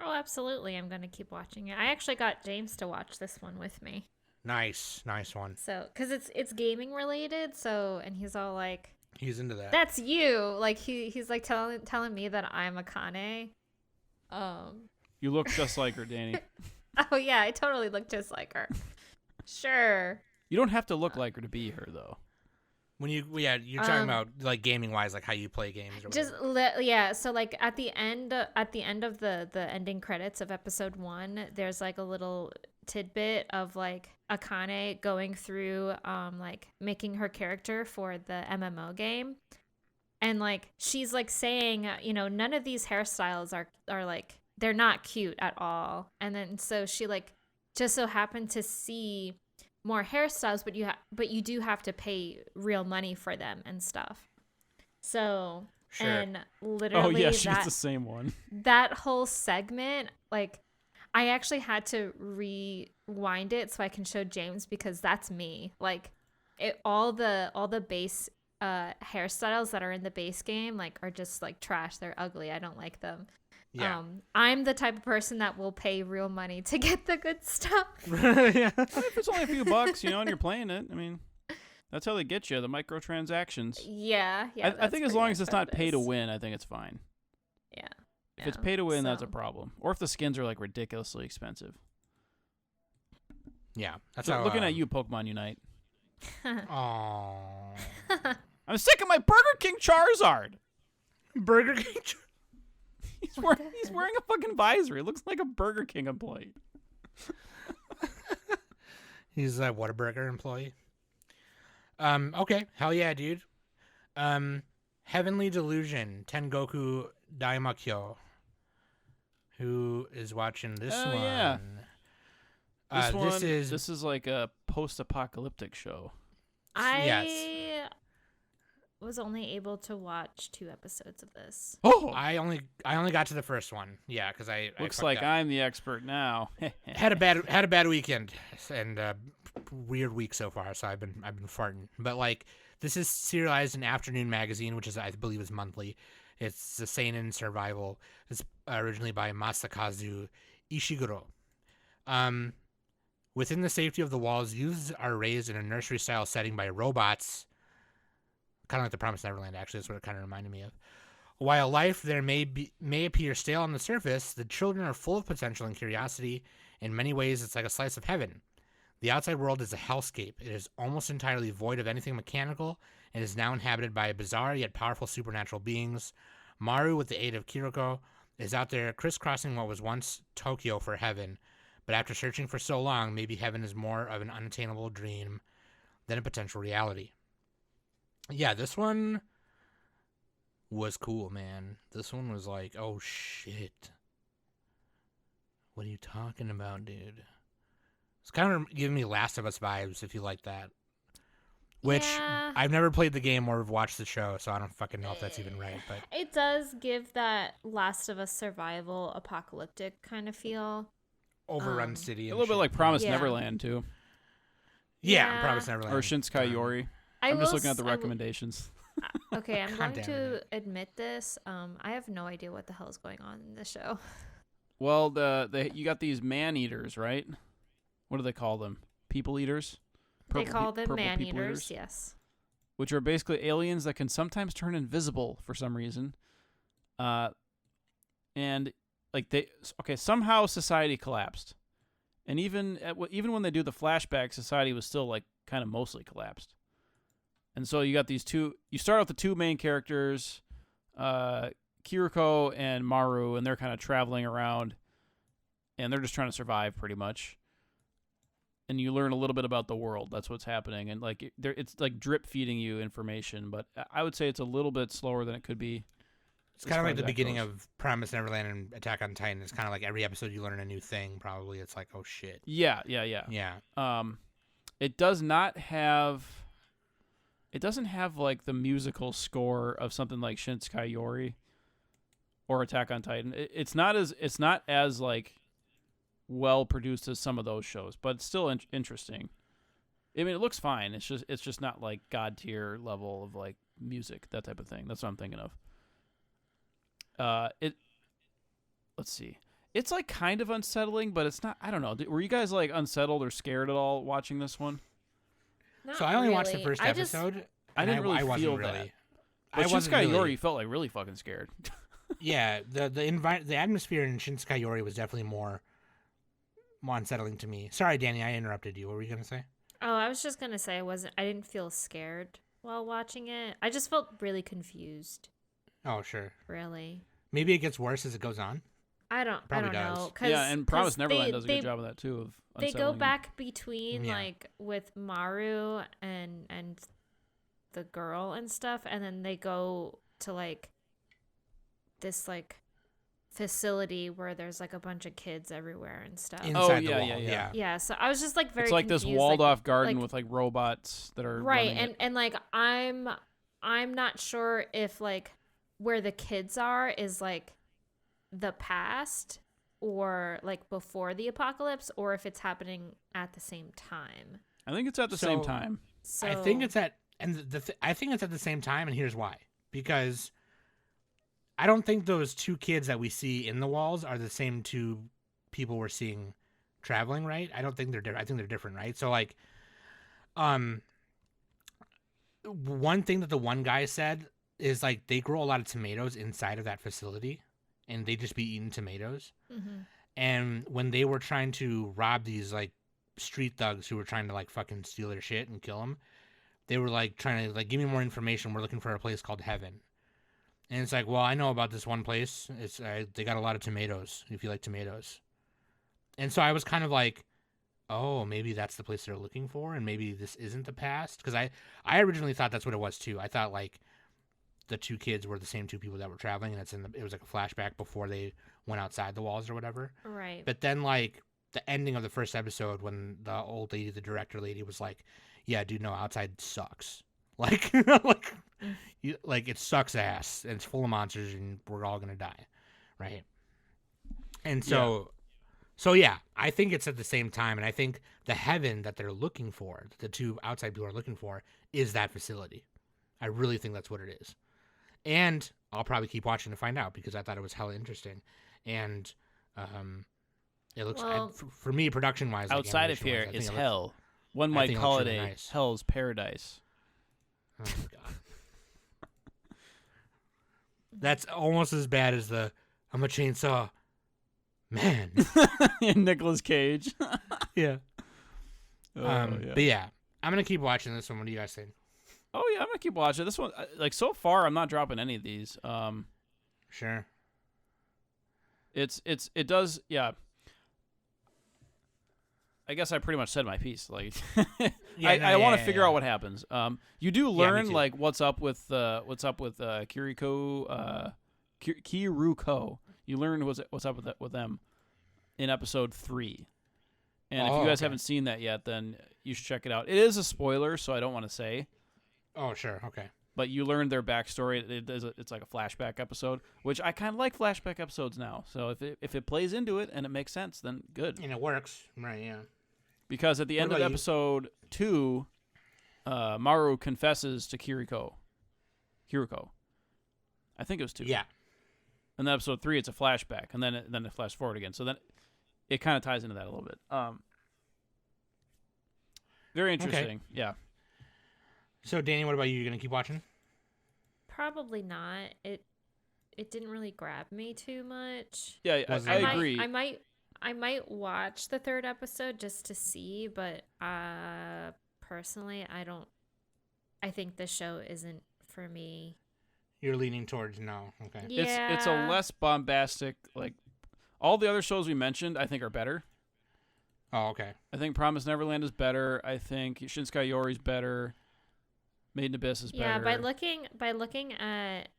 Speaker 2: Oh, absolutely. I'm going to keep watching it. I actually got James to watch this one with me.
Speaker 3: Nice one.
Speaker 2: So, cuz it's gaming related, and he's all like,
Speaker 3: He's into that.
Speaker 2: "That's you." Like he's like telling me that I'm a Kane.
Speaker 4: You look just like her, Danny.
Speaker 2: Oh yeah, I totally look just like her. Sure.
Speaker 4: You don't have to look like her to be her, though.
Speaker 3: When you're talking about like gaming wise, like how you play games. Or
Speaker 2: Just
Speaker 3: whatever.
Speaker 2: yeah, so like at the end of the ending credits of episode 1, there's like a little tidbit of like Akane going through like making her character for the MMO game. And like she's like saying, none of these hairstyles are like, they're not cute at all. And then so she like just so happened to see more hairstyles, but you do have to pay real money for them and stuff. So
Speaker 3: Sure.
Speaker 2: and literally,
Speaker 4: Oh yeah, she gets the same one.
Speaker 2: That whole segment, like, I actually had to rewind it so I can show James because that's me. Like, all the base hairstyles that are in the base game like are just like trash. They're ugly. I don't like them.
Speaker 3: Yeah.
Speaker 2: I'm the type of person that will pay real money to get the good stuff.
Speaker 3: Yeah.
Speaker 4: If it's only a few bucks, and you're playing it, I mean, that's how they get you, the microtransactions.
Speaker 2: Yeah.
Speaker 4: I think as long as it's not pay to win, I think it's fine.
Speaker 2: Yeah.
Speaker 4: If it's pay to win, that's a problem. Or if the skins are like ridiculously expensive.
Speaker 3: Yeah. That's
Speaker 4: So
Speaker 3: how,
Speaker 4: looking at you, Pokemon Unite.
Speaker 3: Aww.
Speaker 4: I'm sick of my Burger King Charizard.
Speaker 3: Burger King.
Speaker 4: He's wearing a fucking visor. He looks like a Burger King employee.
Speaker 3: He's a Whataburger employee. Okay. Hell yeah, dude. Heavenly Delusion, Tengoku Daimakyo. Who is watching this one?
Speaker 4: Yeah. This is like a post-apocalyptic show.
Speaker 2: I was only able to watch 2 episodes of this.
Speaker 4: Oh,
Speaker 3: I only got to the first one. Yeah, because I
Speaker 4: looks
Speaker 3: fucked
Speaker 4: like
Speaker 3: up.
Speaker 4: I'm the expert now.
Speaker 3: had a bad weekend and weird week so far. So I've been farting. But like this is serialized in Afternoon Magazine, which is I believe is monthly. It's the seinen survival. It's originally by Masakazu Ishiguro. Within the safety of the walls, youths are raised in a nursery-style setting by robots. Kind of like the Promised Neverland, actually. That's what it kind of reminded me of. While life there may appear stale on the surface, the children are full of potential and curiosity. In many ways, it's like a slice of heaven. The outside world is a hellscape. It is almost entirely void of anything mechanical and is now inhabited by bizarre yet powerful supernatural beings. Maru, with the aid of Kiriko, is out there crisscrossing what was once Tokyo for heaven. But after searching for so long, maybe heaven is more of an unattainable dream than a potential reality. Yeah, this one was cool, man. This one was like, oh shit. What are you talking about, dude? It's kind of giving me Last of Us vibes, if you like that. Which,
Speaker 2: Yeah.
Speaker 3: I've never played the game or watched the show, so I don't fucking know if that's even right. But
Speaker 2: It does give that Last of Us survival apocalyptic kind of feel.
Speaker 3: Overrun City.
Speaker 4: A
Speaker 3: And
Speaker 4: little bit
Speaker 3: shit.
Speaker 4: like Promised
Speaker 2: Yeah.
Speaker 4: Neverland, too.
Speaker 3: Yeah,
Speaker 2: Yeah.
Speaker 3: Promised Neverland.
Speaker 4: Or Shinsekai Yori.
Speaker 2: I
Speaker 4: I'm just
Speaker 2: will
Speaker 4: looking at the
Speaker 2: s- I will-
Speaker 4: recommendations.
Speaker 2: Okay, I'm
Speaker 3: God
Speaker 2: going
Speaker 3: damn
Speaker 2: to
Speaker 3: it.
Speaker 2: admit this. I have no idea what the hell is going on in this show.
Speaker 4: Well, you got these man-eaters, right? What do they call them? People eaters?
Speaker 2: They call them
Speaker 4: purple
Speaker 2: man
Speaker 4: people
Speaker 2: eaters, yes.
Speaker 4: Which are basically aliens that can sometimes turn invisible for some reason. And like somehow society collapsed. And even when they do the flashback, society was still like kind of mostly collapsed. And so you got these two. You start out the two main characters, Kiriko and Maru, and they're kind of traveling around, and they're just trying to survive pretty much. And you learn a little bit about the world. That's what's happening, and like it's like drip feeding you information. But I would say it's a little bit slower than it could be.
Speaker 3: It's kind of like the beginning of Promised Neverland and Attack on Titan. It's kind of like every episode you learn a new thing. Probably it's like, oh shit.
Speaker 4: Yeah. It does not have. It doesn't have like the musical score of something like Shinsekai Yori or Attack on Titan. It's not as like well produced as some of those shows, but it's still interesting. I mean, it looks fine. It's just not like god tier level of like music, that type of thing. That's what I'm thinking of. Let's see. It's like kind of unsettling, but it's not. I don't know. Were you guys like unsettled or scared at all watching this one?
Speaker 3: So I only watched the first episode.
Speaker 4: I didn't really
Speaker 3: wasn't
Speaker 4: feel
Speaker 3: really.
Speaker 4: that.
Speaker 3: I
Speaker 4: But
Speaker 3: wasn't
Speaker 4: Shinsekai
Speaker 3: really.
Speaker 4: Yori felt like really fucking scared.
Speaker 3: Yeah, the atmosphere in Shinsekai Yori was definitely more unsettling to me. Sorry, Danny, I interrupted you. What were you gonna say?
Speaker 2: Oh, I was just gonna say I didn't feel scared while watching it. I just felt really confused.
Speaker 3: Oh, sure.
Speaker 2: Really.
Speaker 3: Maybe it gets worse as it goes on.
Speaker 2: I don't
Speaker 3: Probably
Speaker 2: know.
Speaker 4: Yeah, and Promised Neverland does a good job of that too. Of
Speaker 2: they go
Speaker 4: unsettling
Speaker 2: back between
Speaker 3: Yeah.
Speaker 2: like with Maru and the girl and stuff, and then they go to like this like facility where there's like a bunch of kids everywhere and stuff.
Speaker 3: Inside the
Speaker 4: yeah,
Speaker 3: wall.
Speaker 4: yeah, yeah.
Speaker 2: Yeah, so I was just like very
Speaker 4: It's like this
Speaker 2: confused,
Speaker 4: walled-off garden
Speaker 2: like,
Speaker 4: with like robots that are
Speaker 2: right,
Speaker 4: running it.
Speaker 2: and like I'm not sure if like where the kids are is like the past or like before the apocalypse, or if it's happening at the same time.
Speaker 4: I think it's at the same
Speaker 3: So-
Speaker 4: time.
Speaker 2: So
Speaker 3: I think it's at I think it's at the same time, and here's why. Because I don't think those two kids that we see in the walls are the same two people we're seeing traveling, right? I don't think they're different. I think they're different, right? So like, one thing that the one guy said is like they grow a lot of tomatoes inside of that facility, and they just be eating tomatoes.
Speaker 2: Mhm.
Speaker 3: And when they were trying to rob these like street thugs who were trying to like fucking steal their shit and kill them, they were like trying to like give me more information. We're looking for a place called Heaven, and it's like, well, I know about this one place. It's they got a lot of tomatoes. If you like tomatoes, and so I was kind of like, oh, maybe that's the place they're looking for, and maybe this isn't the past, because I originally thought that's what it was too. I thought like the two kids were the same two people that were traveling, and it was like a flashback before they went outside the walls or whatever.
Speaker 2: Right.
Speaker 3: But then like the ending of the first episode, when the old lady, the director lady, was like, yeah, dude, no, outside sucks. Like, like it sucks ass, and it's full of monsters, and we're all gonna die, right? And so, yeah, I think it's at the same time, and I think the Heaven that they're looking for, the two outside people are looking for, is that facility. I really think that's what it is, and I'll probably keep watching to find out, because I thought it was hella interesting, and it looks for me, production wise,
Speaker 4: Outside of here is hell. One might call it a hell's paradise.
Speaker 3: Oh my god. That's almost as bad as I'm a chainsaw man.
Speaker 4: In Nicolas Cage.
Speaker 3: Yeah.
Speaker 4: Yeah.
Speaker 3: But yeah, I'm gonna keep watching this one. What do you guys think?
Speaker 4: Oh yeah, I'm gonna keep watching this one. Like so far, I'm not dropping any of these.
Speaker 3: Sure.
Speaker 4: It does. Yeah. I guess I pretty much said my piece. Like, I want to figure out what happens. You do learn like what's up with Kiruko. You learn what's up with them in episode 3. And if you guys haven't seen that yet, then you should check it out. It is a spoiler, so I don't want to say.
Speaker 3: Oh, sure. Okay.
Speaker 4: But you learn their backstory. It's like a flashback episode, which I kind of like flashback episodes now. So if it plays into it and it makes sense, then good.
Speaker 3: And it works. Right, yeah.
Speaker 4: Because at the end of episode 2, Maru confesses to Kiriko. I think it was 2.
Speaker 3: Yeah.
Speaker 4: And then episode 3, it's a flashback, and then it flashes forward again. So then it kind of ties into that a little bit. Very interesting. Okay. Yeah.
Speaker 3: So Danny, what about you? You gonna keep watching?
Speaker 2: Probably not. It didn't really grab me too much.
Speaker 4: Yeah, I agree.
Speaker 2: I might watch the 3rd episode just to see, but personally, I think the show isn't for me.
Speaker 3: You're leaning towards no. Okay.
Speaker 2: Yeah.
Speaker 4: It's a less bombastic, like all the other shows we mentioned, I think are better.
Speaker 3: Oh, okay.
Speaker 4: I think Promised Neverland is better. I think Shinsekai Yori's better. Made in Abyss is better.
Speaker 2: Yeah, by looking at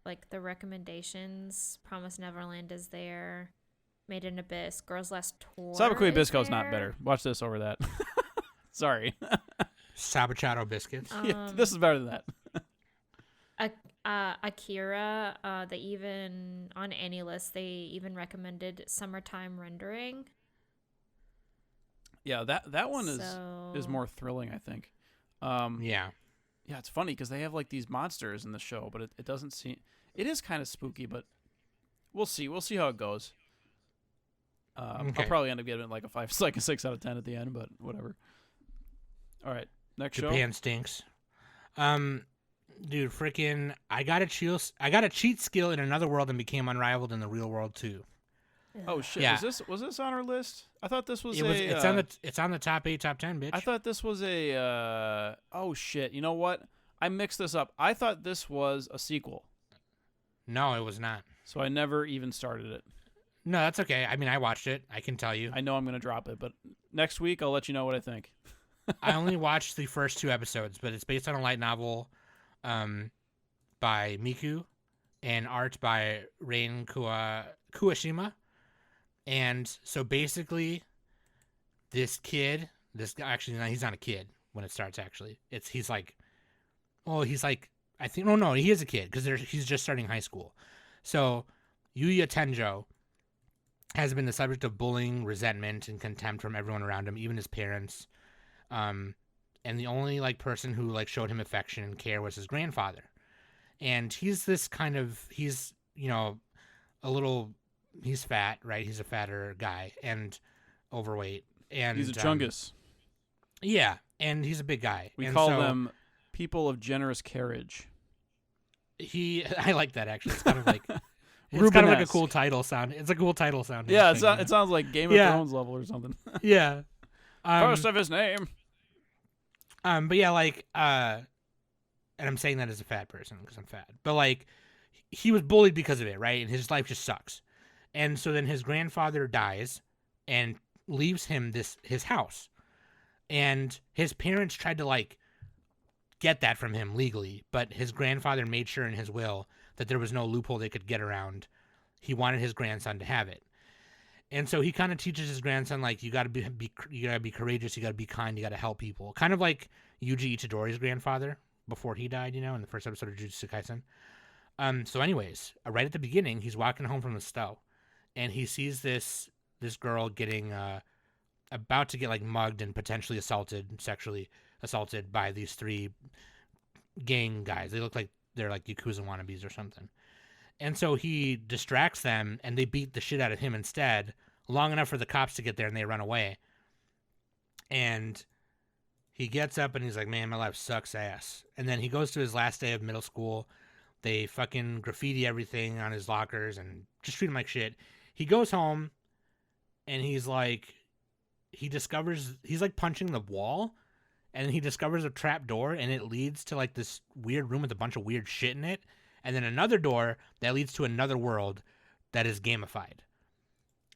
Speaker 2: like the recommendations, Promised Neverland is there. Made in Abyss, Girls Last Tour.
Speaker 4: Sabakui Bisco is not better. Watch this over that. Sorry.
Speaker 3: Sabachado biscuits.
Speaker 4: Yeah, this is better than that.
Speaker 2: Akira, they even on AniList they even recommended Summertime Rendering.
Speaker 4: Yeah, that one is more thrilling, I think.
Speaker 3: Yeah,
Speaker 4: it's funny because they have like these monsters in the show, but it doesn't seem. It is kind of spooky, but we'll see. We'll see how it goes. I'll probably end up getting like a 6 out of 10 at the end, but whatever. All right, next show.
Speaker 3: Japan stinks. Dude, freaking! I got a cheat skill in another world and became unrivaled in the real world too.
Speaker 4: Oh shit!
Speaker 3: Yeah.
Speaker 4: Was this on our list? I thought this was.
Speaker 3: It's on the top 8, top 10, bitch.
Speaker 4: I thought this was a. Oh shit! You know what? I mixed this up. I thought this was a sequel.
Speaker 3: No, it was not.
Speaker 4: So I never even started it.
Speaker 3: No, that's okay. I mean, I watched it. I can tell you.
Speaker 4: I know I'm going to drop it, but next week I'll let you know what I think.
Speaker 3: I only watched the first 2 episodes, but it's based on a light novel by Miku and art by Rain Kuwashima. And so basically, this kid, actually, no, he's not a kid when it starts, actually. He's like, I think, no, he is a kid because he's just starting high school. So Yuya Tenjo has been the subject of bullying, resentment, and contempt from everyone around him, even his parents. And the only like person who like showed him affection and care was his grandfather. And he's he's fat, right? He's a fatter guy and overweight. And
Speaker 4: he's a chungus.
Speaker 3: Yeah, and he's a big guy.
Speaker 4: We call them people of generous carriage.
Speaker 3: I like that, actually. It's kind of like it's kind of like a cool title sound. It's a cool title sound.
Speaker 4: Yeah, it sounds like Game of Thrones level or something.
Speaker 3: Yeah.
Speaker 4: First of his name.
Speaker 3: But yeah, like, and I'm saying that as a fat person because I'm fat. But like, he was bullied because of it, right? And his life just sucks. And so then his grandfather dies and leaves him his house. And his parents tried to like get that from him legally, but his grandfather made sure in his will that there was no loophole they could get around. He wanted his grandson to have it. And so he kind of teaches his grandson, like, you got to be courageous, you got to be kind, you got to help people. Kind of like Yuji Itadori's grandfather before he died, in the first episode of Jujutsu Kaisen. So anyways, right at the beginning, he's walking home from the stove, and he sees this girl getting about to get like mugged and potentially sexually assaulted by these 3 gang guys. They look like they're like Yakuza wannabes or something. And so he distracts them, and they beat the shit out of him instead, long enough for the cops to get there, and they run away. And he gets up, and he's like, man, my life sucks ass. And then he goes to his last day of middle school. They fucking graffiti everything on his lockers and just treat him like shit. He goes home, and he's like punching the wall, and he discovers a trap door, and it leads to like this weird room with a bunch of weird shit in it. And then another door that leads to another world that is gamified.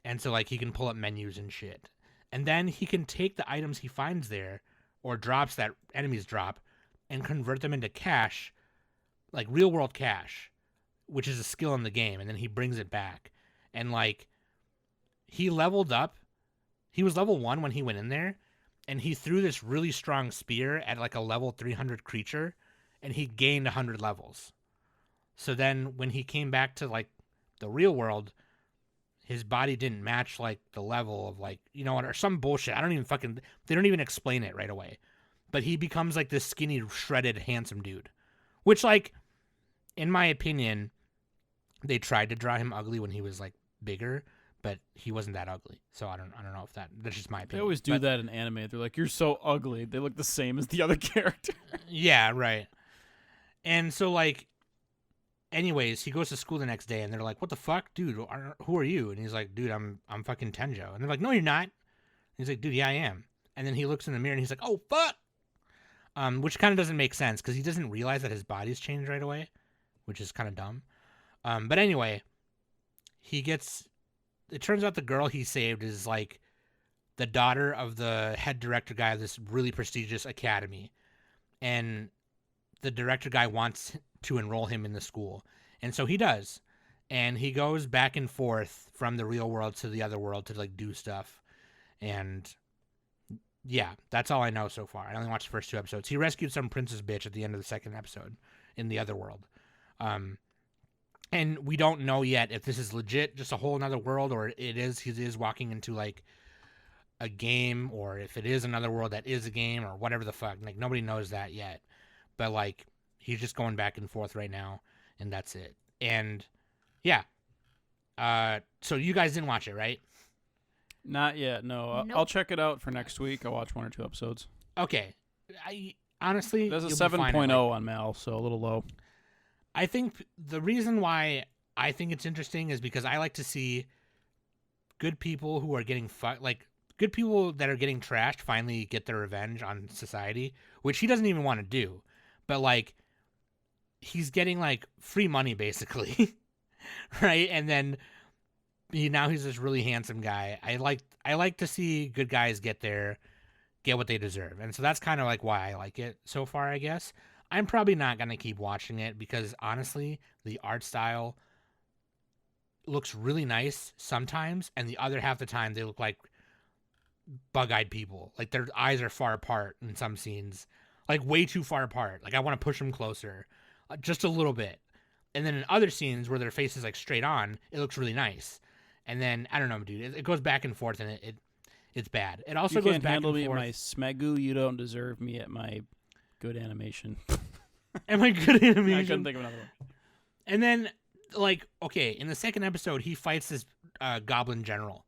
Speaker 3: And so like he can pull up menus and shit. And then he can take the items he finds there or drops that enemies drop and convert them into cash, like real world cash, which is a skill in the game. And then he brings it back. And like he leveled up. He was level 1 when he went in there, and he threw this really strong spear at like a level 300 creature, and he gained 100 levels. So then when he came back to like the real world, his body didn't match like the level of like, or some bullshit. They don't even explain it right away. But he becomes like this skinny, shredded, handsome dude, which like, in my opinion, they tried to draw him ugly when he was like bigger, but he wasn't that ugly. So I don't know if that's just my opinion.
Speaker 4: They always do that in anime. They're like, you're so ugly. They look the same as the other character.
Speaker 3: Yeah, right. And so like, anyways, he goes to school the next day, and they're like, what the fuck? Dude, who are you? And he's like, dude, I'm fucking Tenjo. And they're like, no, you're not. And he's like, dude, yeah, I am. And then he looks in the mirror, and he's like, oh, fuck. Which kind of doesn't make sense, because he doesn't realize that his body's changed right away, which is kind of dumb. But anyway, it turns out the girl he saved is like the daughter of the head director guy of this really prestigious academy. And the director guy wants to enroll him in the school. And so he does. And he goes back and forth from the real world to the other world to like do stuff. And yeah, that's all I know so far. I only watched the first 2 episodes. He rescued some princess bitch at the end of the 2nd episode in the other world. And we don't know yet if this is legit just a whole another world, or he is walking into like a game, or if it is another world that is a game, or whatever the fuck. Like nobody knows that yet. But like he's just going back and forth right now, and that's it. And yeah. So you guys didn't watch it, right?
Speaker 4: Not yet, no.
Speaker 2: Nope.
Speaker 4: I'll check it out for next week. I'll watch 1 or 2 episodes.
Speaker 3: Okay. Honestly,
Speaker 4: there's a
Speaker 3: you'll
Speaker 4: 7.0 on Mal, so a little low.
Speaker 3: I think the reason why I think it's interesting is because I like to see good people who are getting good people that are getting trashed finally get their revenge on society, which he doesn't even want to do. But like he's getting like free money basically. right? And then now he's this really handsome guy. I like to see good guys get what they deserve. And so that's kind of like why I like it so far, I guess. I'm probably not going to keep watching it because honestly, the art style looks really nice sometimes, and the other half the time they look like bug-eyed people. Like their eyes are far apart in some scenes, like way too far apart. Like I want to push them closer, just a little bit. And then in other scenes where their face is like straight on, it looks really nice. And then I don't know, dude. It goes back and forth, and it's bad. It also goes back and forth. You can't handle
Speaker 4: me at my smegu. You don't deserve me at my good animation.
Speaker 3: Am I good animation?
Speaker 4: I couldn't think of another one.
Speaker 3: And then, like, okay, in the second episode, he fights this goblin general.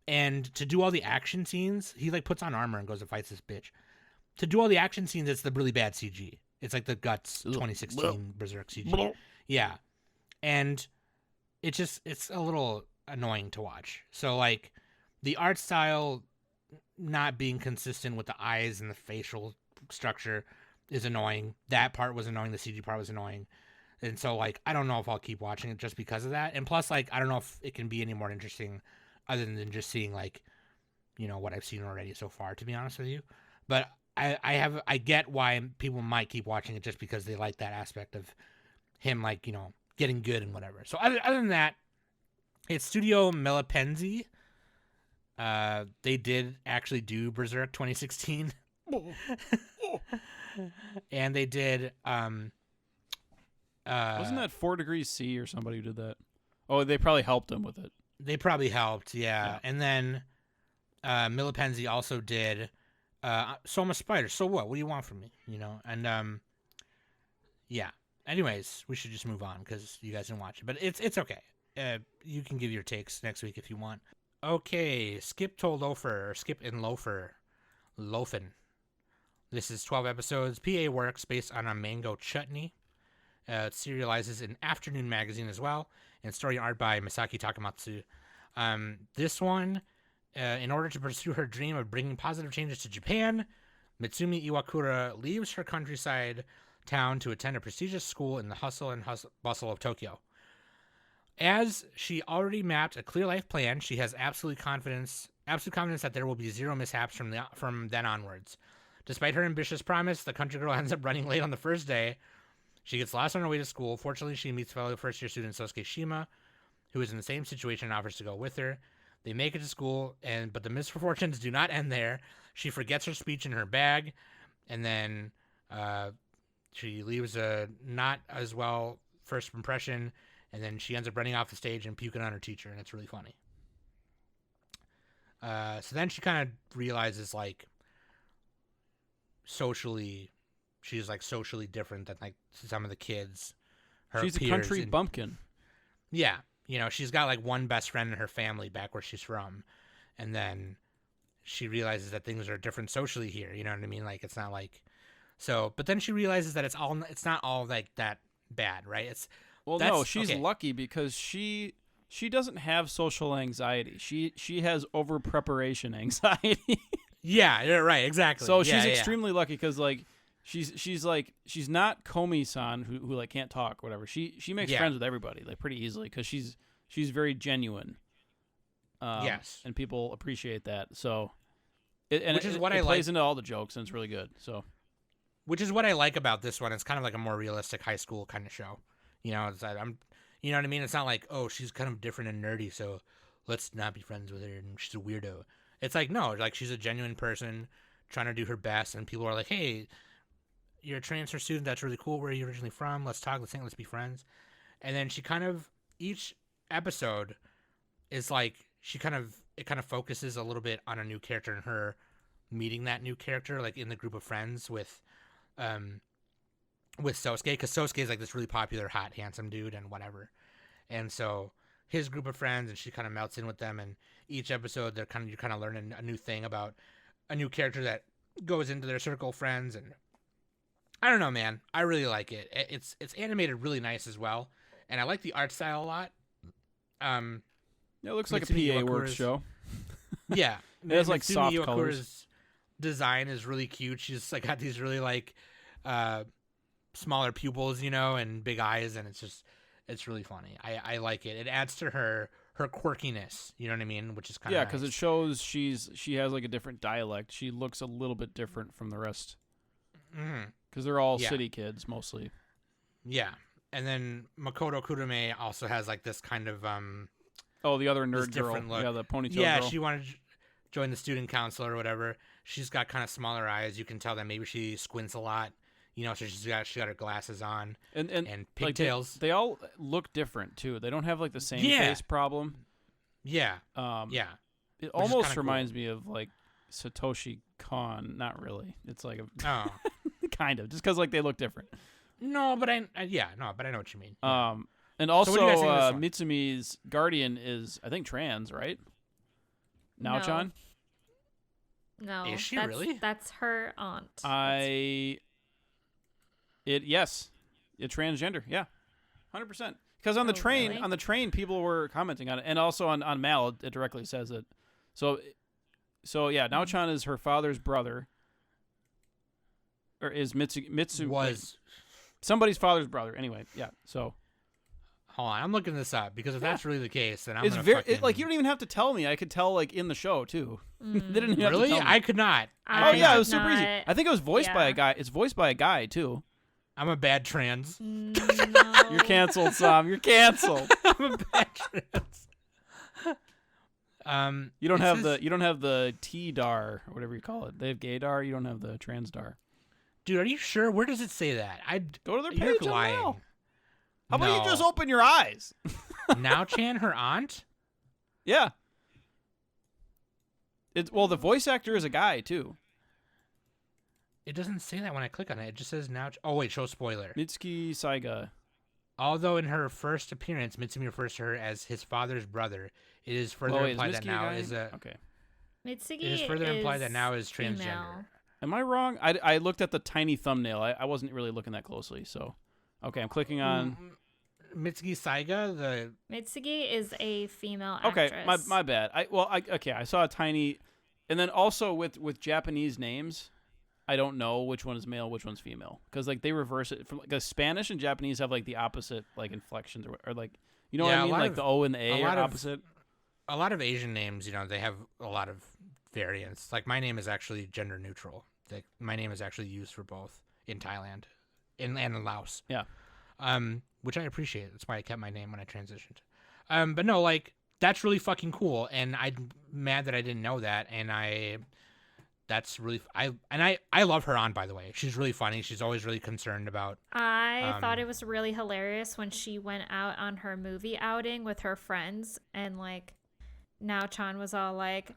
Speaker 3: And to do all the action scenes, he, like, puts on armor and goes and fights this bitch. To do all the action scenes, it's the really bad CG. It's like the Guts 2016 Berserk CG. Yeah. And it's a little annoying to watch. So, like, the art style not being consistent with the eyes and the facial structure is annoying. That part was annoying. The CG part was annoying. And so, like, I don't know if I'll keep watching it just because of that. And plus, like, I don't know if it can be any more interesting other than just seeing, like, you know, what I've seen already so far, to be honest with you. But I get why people might keep watching it just because they like that aspect of him, like, you know, getting good and whatever. So other than that, it's Studio Melipenzi. They did actually do Berserk 2016. And they did
Speaker 4: wasn't that 4 Degrees C or somebody who did that? Oh, they probably helped him with it.
Speaker 3: They probably helped, yeah. And then Melipenzi also did Soma Spider. So what do you want from me, you know? And yeah, anyways, we should just move on because you guys didn't watch it, but it's okay. You can give your takes next week if you want. Okay, Skip to Loafer, or Skip and Loafer, Loafin'. This is 12 episodes. PA works based on a mango chutney. It serializes in Afternoon Magazine as well, and story art by Misaki Takamatsu. This one, in order to pursue her dream of bringing positive changes to Japan, Mitsumi Iwakura leaves her countryside town to attend a prestigious school in the hustle and bustle of Tokyo. As she already mapped a clear life plan, she has absolute confidence that there will be zero mishaps from then onwards. Despite her ambitious promise, the country girl ends up running late on the first day. She gets lost on her way to school. Fortunately, she meets fellow first-year student Sosuke Shima, who is in the same situation and offers to go with her. They make it to school, but the misfortunes do not end there. She forgets her speech in her bag, and then she leaves a not as well first impression, and then she ends up running off the stage and puking on her teacher, and it's really funny. So then she kind of realizes, like, she's like socially different than like some of the kids.
Speaker 4: She's a country bumpkin.
Speaker 3: Yeah, you know, she's got like one best friend in her family back where she's from, and then she realizes that things are different socially here. You know what I mean? Like it's not like so. But then she realizes that it's not all like that bad, right?
Speaker 4: She's lucky because she doesn't have social anxiety. She has over preparation anxiety.
Speaker 3: Yeah, you're right, exactly.
Speaker 4: So she's extremely lucky because like she's not Komi-san who like can't talk, whatever. She makes friends with everybody like pretty easily because she's very genuine.
Speaker 3: Yes,
Speaker 4: and people appreciate that. So
Speaker 3: it
Speaker 4: plays into all the jokes and it's really good. So,
Speaker 3: which is what I like about this one. It's kind of like a more realistic high school kind of show. You know, you know what I mean? It's not like, oh, she's kind of different and nerdy, so let's not be friends with her and she's a weirdo. It's like, no, like she's a genuine person trying to do her best, and people are like, hey, you're a transfer student, that's really cool, where are you originally from? Let's talk, let's be friends. And then she kind of, each episode is like, it kind of focuses a little bit on a new character and her meeting that new character, like in the group of friends with Sosuke, because Sosuke is like this really popular, hot, handsome dude and whatever. And so his group of friends, and she kind of melts in with them, and each episode you're kind of learning a new thing about a new character that goes into their circle of friends. And I don't know, man, I really like it. It's animated really nice as well, and I like the art style a lot.
Speaker 4: It looks like a PA Works show.
Speaker 3: Yeah,
Speaker 4: it has like soft colors.
Speaker 3: Design is really cute. She's like got these really like smaller pupils, you know, and big eyes, and It's really funny. I like it. It adds to her quirkiness. You know what I mean? Which is kind of
Speaker 4: Yeah, because it shows she has like a different dialect. She looks a little bit different from the rest. Because they're all city kids mostly.
Speaker 3: Yeah, and then Makoto Kurume also has like this kind of
Speaker 4: the other nerd girl.
Speaker 3: Look.
Speaker 4: Yeah, the ponytail girl.
Speaker 3: Yeah, she wanted to join the student council or whatever. She's got kind of smaller eyes. You can tell that maybe she squints a lot. You know, so she got her glasses on and pigtails.
Speaker 4: Like they all look different too. They don't have like the same face problem.
Speaker 3: Yeah.
Speaker 4: It almost reminds me of like Satoshi Kon. Not really. It's like a kind of just because like they look different.
Speaker 3: No, but I know what you mean.
Speaker 4: And also
Speaker 3: so
Speaker 4: Mitsumi's guardian is I think trans, right? Nao-chan?
Speaker 2: No.
Speaker 3: Is she really?
Speaker 2: That's her aunt.
Speaker 4: Yes, it's transgender. Yeah, 100%. Because on the train, people were commenting on it, and also on Mal, it directly says it. So yeah, Nao-chan is her father's brother, or is Mitsu
Speaker 3: was
Speaker 4: somebody's father's brother. Anyway, yeah. So
Speaker 3: hold on, I'm looking this up because if that's really the case, then I'm
Speaker 4: it's
Speaker 3: gonna
Speaker 4: like you don't even have to tell me. I could tell like in the show too. They didn't even have to tell me.
Speaker 3: I could not.
Speaker 4: It was super easy. I think it was voiced by a guy. It's voiced by a guy too.
Speaker 3: I'm a bad trans.
Speaker 2: No.
Speaker 4: You're canceled, Sam. You're canceled.
Speaker 3: I'm a bad trans.
Speaker 4: You don't have the T-dar or whatever you call it. They have gaydar. You don't have the transdar.
Speaker 3: Dude, are you sure? Where does it say that?
Speaker 4: Go to their page.
Speaker 3: You're lying.
Speaker 4: How about you just open your eyes?
Speaker 3: Nao-chan, her aunt?
Speaker 4: Yeah. The voice actor is a guy too.
Speaker 3: It doesn't say that when I click on it. It just says now. Oh wait, show spoiler.
Speaker 4: Mitsuki Saiga.
Speaker 3: Although in her first appearance, Mitsumi refers to her as his father's brother, it is further implied that now is a.
Speaker 4: Okay.
Speaker 2: Mitsuki
Speaker 3: it is further implied that now is
Speaker 2: female.
Speaker 3: transgender.
Speaker 4: Am I wrong? I looked at the tiny thumbnail. I wasn't really looking that closely. So, okay, I'm clicking on.
Speaker 3: Mitsuki Saiga.
Speaker 2: Mitsuki is a female
Speaker 4: actress.
Speaker 2: actress.
Speaker 4: My bad. I saw a tiny, and then also with Japanese names. I don't know which one is male, which one's female, because like they reverse it from like Spanish and Japanese have like the opposite like inflections or like you know what I mean, like the O and the A are opposite.
Speaker 3: A lot of Asian names, you know, they have a lot of variants. Like my name is actually gender neutral. Like my name is actually used for both in Thailand, and in Laos.
Speaker 4: Yeah.
Speaker 3: Which I appreciate. That's why I kept my name when I transitioned. But no, like that's really fucking cool, and I'm mad that I didn't know that, and that's really I love her on, by the way. She's really funny. She's always really concerned about.
Speaker 2: I thought it was really hilarious when she went out on her movie outing with her friends, and like Nao-chan was all like,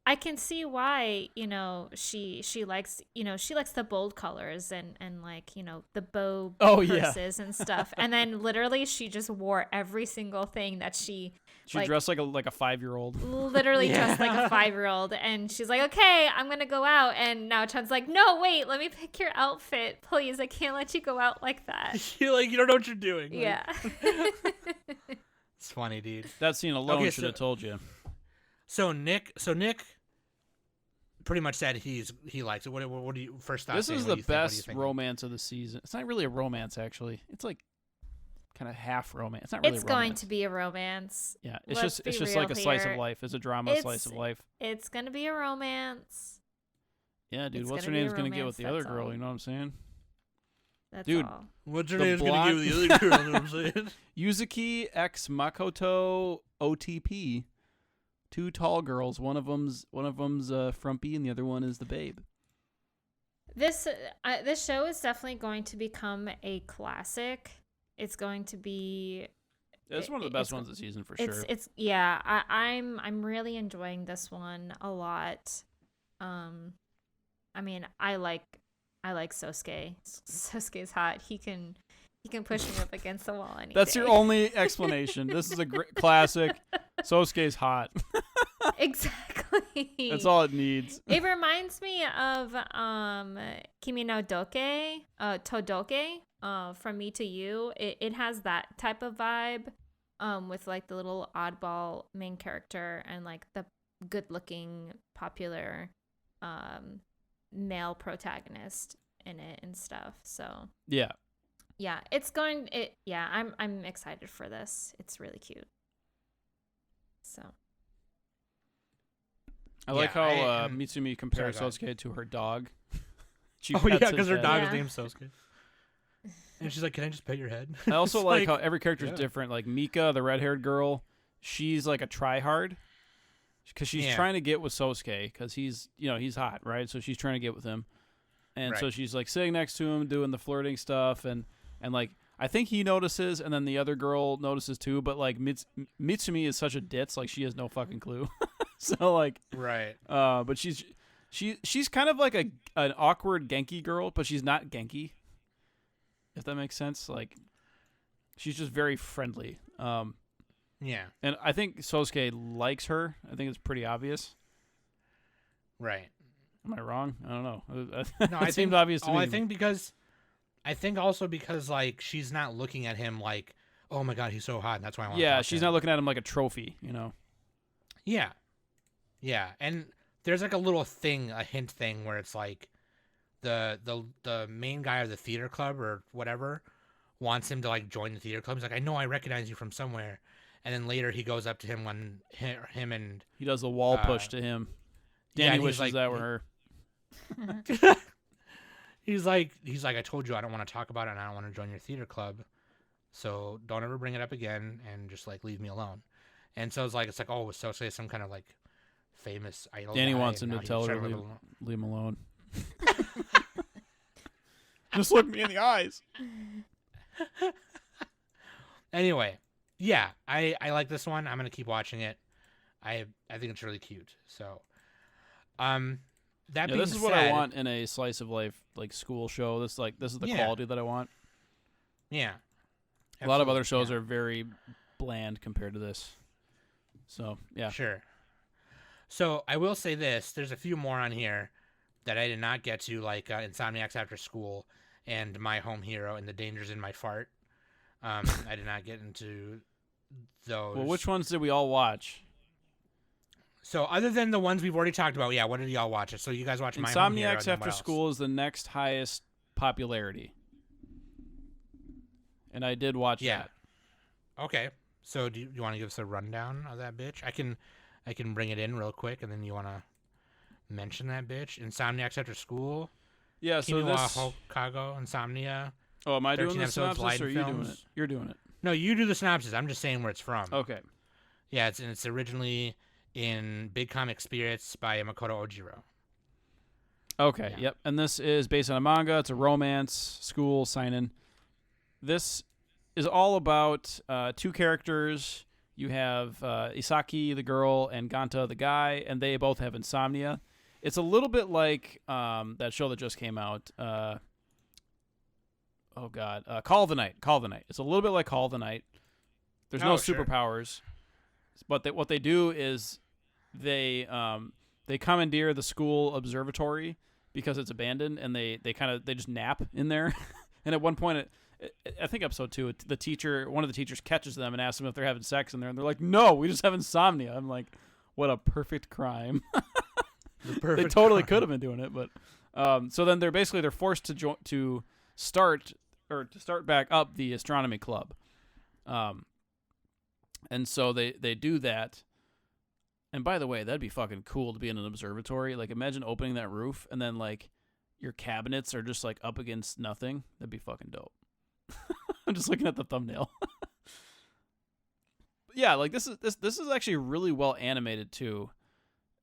Speaker 2: I can see why, you know, she likes, you know, she likes the bold colors and like, you know, the bow purses and stuff. And then literally she just wore every single thing that she
Speaker 4: dressed like a 5-year-old.
Speaker 2: Literally dressed like a 5-year-old. And she's like, okay, I'm going to go out. And now Chan's like, no, wait, let me pick your outfit, please. I can't let you go out like that.
Speaker 3: You're like, you don't know what you're doing.
Speaker 2: Yeah.
Speaker 3: It's funny, dude.
Speaker 4: That scene alone should have told you.
Speaker 3: So Nick pretty much said he likes it. What do you first thought?
Speaker 4: This is the best romance of the season. It's not really a romance, actually. It's like kind of half romance. It's not really.
Speaker 2: It's going to be a romance.
Speaker 4: Yeah, it's just like a slice of life. It's a drama slice of life.
Speaker 2: It's gonna be a romance.
Speaker 4: Yeah, dude. What's her name's gonna get with the other girl? You know what I'm saying?
Speaker 2: That's
Speaker 4: dude,
Speaker 2: all.
Speaker 3: What's her name's gonna get with the other girl? You know what I'm saying?
Speaker 4: Yuzuki x Makoto OTP. 2 tall girls. One of them's frumpy, and the other one is the babe.
Speaker 2: This show is definitely going to become a classic. It's going to be.
Speaker 4: It's one of the best ones this season for sure.
Speaker 2: I'm really enjoying this one a lot. I mean, I like Sosuke. Sosuke's hot. He can push me up against the wall any
Speaker 4: That's
Speaker 2: day.
Speaker 4: your only explanation. This is a great classic. Sosuke's hot.
Speaker 2: Exactly.
Speaker 4: That's all it needs.
Speaker 2: It reminds me of Kimi no Todoke, From Me to You. It has that type of vibe, with like the little oddball main character and like the good-looking, popular male protagonist in it and stuff. So
Speaker 4: yeah.
Speaker 2: yeah, I'm excited for this. It's really cute. So
Speaker 4: I like how Mitsumi compares Sosuke to her dog. She
Speaker 3: Oh yeah,
Speaker 4: pets
Speaker 3: because
Speaker 4: his
Speaker 3: her
Speaker 4: head.
Speaker 3: dog is named Sosuke. And she's like, "Can I just pet your head?"
Speaker 4: I also
Speaker 3: It's
Speaker 4: like how every character is
Speaker 3: yeah.
Speaker 4: different. Like Mika, the red-haired girl, she's like a tryhard because she's trying to get with Sosuke because he's hot, right? So she's trying to get with him, and so she's like sitting next to him doing the flirting stuff, and like I think he notices, and then the other girl notices too. But like Mitsumi is such a ditz, like she has no fucking clue. So like but she's kind of like an awkward Genki girl, but she's not Genki. If that makes sense, like she's just very friendly.
Speaker 3: Yeah.
Speaker 4: And I think Sosuke likes her. I think it's pretty obvious.
Speaker 3: Right.
Speaker 4: Am I wrong? I don't know.
Speaker 3: No,
Speaker 4: it seemed obvious to me.
Speaker 3: I think also because like she's not looking at him like, oh my god, he's so hot, and that's why I want.
Speaker 4: Yeah, she's not looking at him like a trophy, you know.
Speaker 3: Yeah. Yeah, and there's like a little thing, a hint thing where it's like the main guy of the theater club or whatever wants him to like join the theater club. He's like, I know I recognize you from somewhere. And then later he goes up to him when him and
Speaker 4: he does a wall push to him. Danny wishes
Speaker 3: like,
Speaker 4: that were her.
Speaker 3: He's like, I told you I don't want to talk about it and I don't want to join your theater club. So don't ever bring it up again and just like leave me alone. And so it's like, oh, so say some kind of like famous idol.
Speaker 4: Danny
Speaker 3: guy,
Speaker 4: wants him
Speaker 3: and
Speaker 4: to
Speaker 3: now
Speaker 4: tell
Speaker 3: he's
Speaker 4: her
Speaker 3: trying to
Speaker 4: leave him alone. Just look me in the eyes.
Speaker 3: Anyway, yeah, I like this one. I'm gonna keep watching it. I think it's really cute. So, that being
Speaker 4: this is
Speaker 3: said,
Speaker 4: what I want in a slice of life like school show. This is the quality that I want.
Speaker 3: Yeah,
Speaker 4: a lot of other shows are very bland compared to this. So yeah,
Speaker 3: sure. So I will say this: there's a few more on here that I did not get to, like Insomniacs After School and My Home Hero and The Dangers in My Fart. I did not get into those.
Speaker 4: Well, which ones did we all watch?
Speaker 3: So other than the ones we've already talked about, yeah, what did y'all watch? So you guys watch My Home Hero.
Speaker 4: Insomniacs After School is the next highest popularity. And I did watch that.
Speaker 3: Okay. So do you want to give us a rundown of that bitch? I can bring it in real quick, and then you want to mention that bitch. Insomniacs After School.
Speaker 4: Yeah, so this
Speaker 3: Hokago Insomnia.
Speaker 4: Oh, am I doing the
Speaker 3: episodes,
Speaker 4: synopsis, or are you
Speaker 3: films.
Speaker 4: doing it? You're doing it.
Speaker 3: No, you do the synopsis. I'm just saying where it's from.
Speaker 4: Okay.
Speaker 3: Yeah, it's originally in Big Comic Spirits by Makoto Ojiro.
Speaker 4: Okay, yep. And this is based on a manga. It's a romance, school, seinen. This is all about two characters. You have Isaki, the girl, and Ganta, the guy, and they both have insomnia. It's a little bit like that show that just came out. Call of the Night. Call of the Night. It's a little bit like Call of the Night. There's no superpowers, but what they do is they commandeer the school observatory because it's abandoned, and they just nap in there. And at one point, I think episode 2, one of the teachers catches them and asks them if they're having sex in there, and they're like, "No, we just have insomnia." I'm like, what a perfect crime. They totally could have been doing it, but so then they're forced to start back up the astronomy club, and so they do that. And by the way, that'd be fucking cool to be in an observatory. Like, imagine opening that roof and then like your cabinets are just like up against nothing. That'd be fucking dope. I'm just looking at the thumbnail. Yeah, like this is actually really well animated too.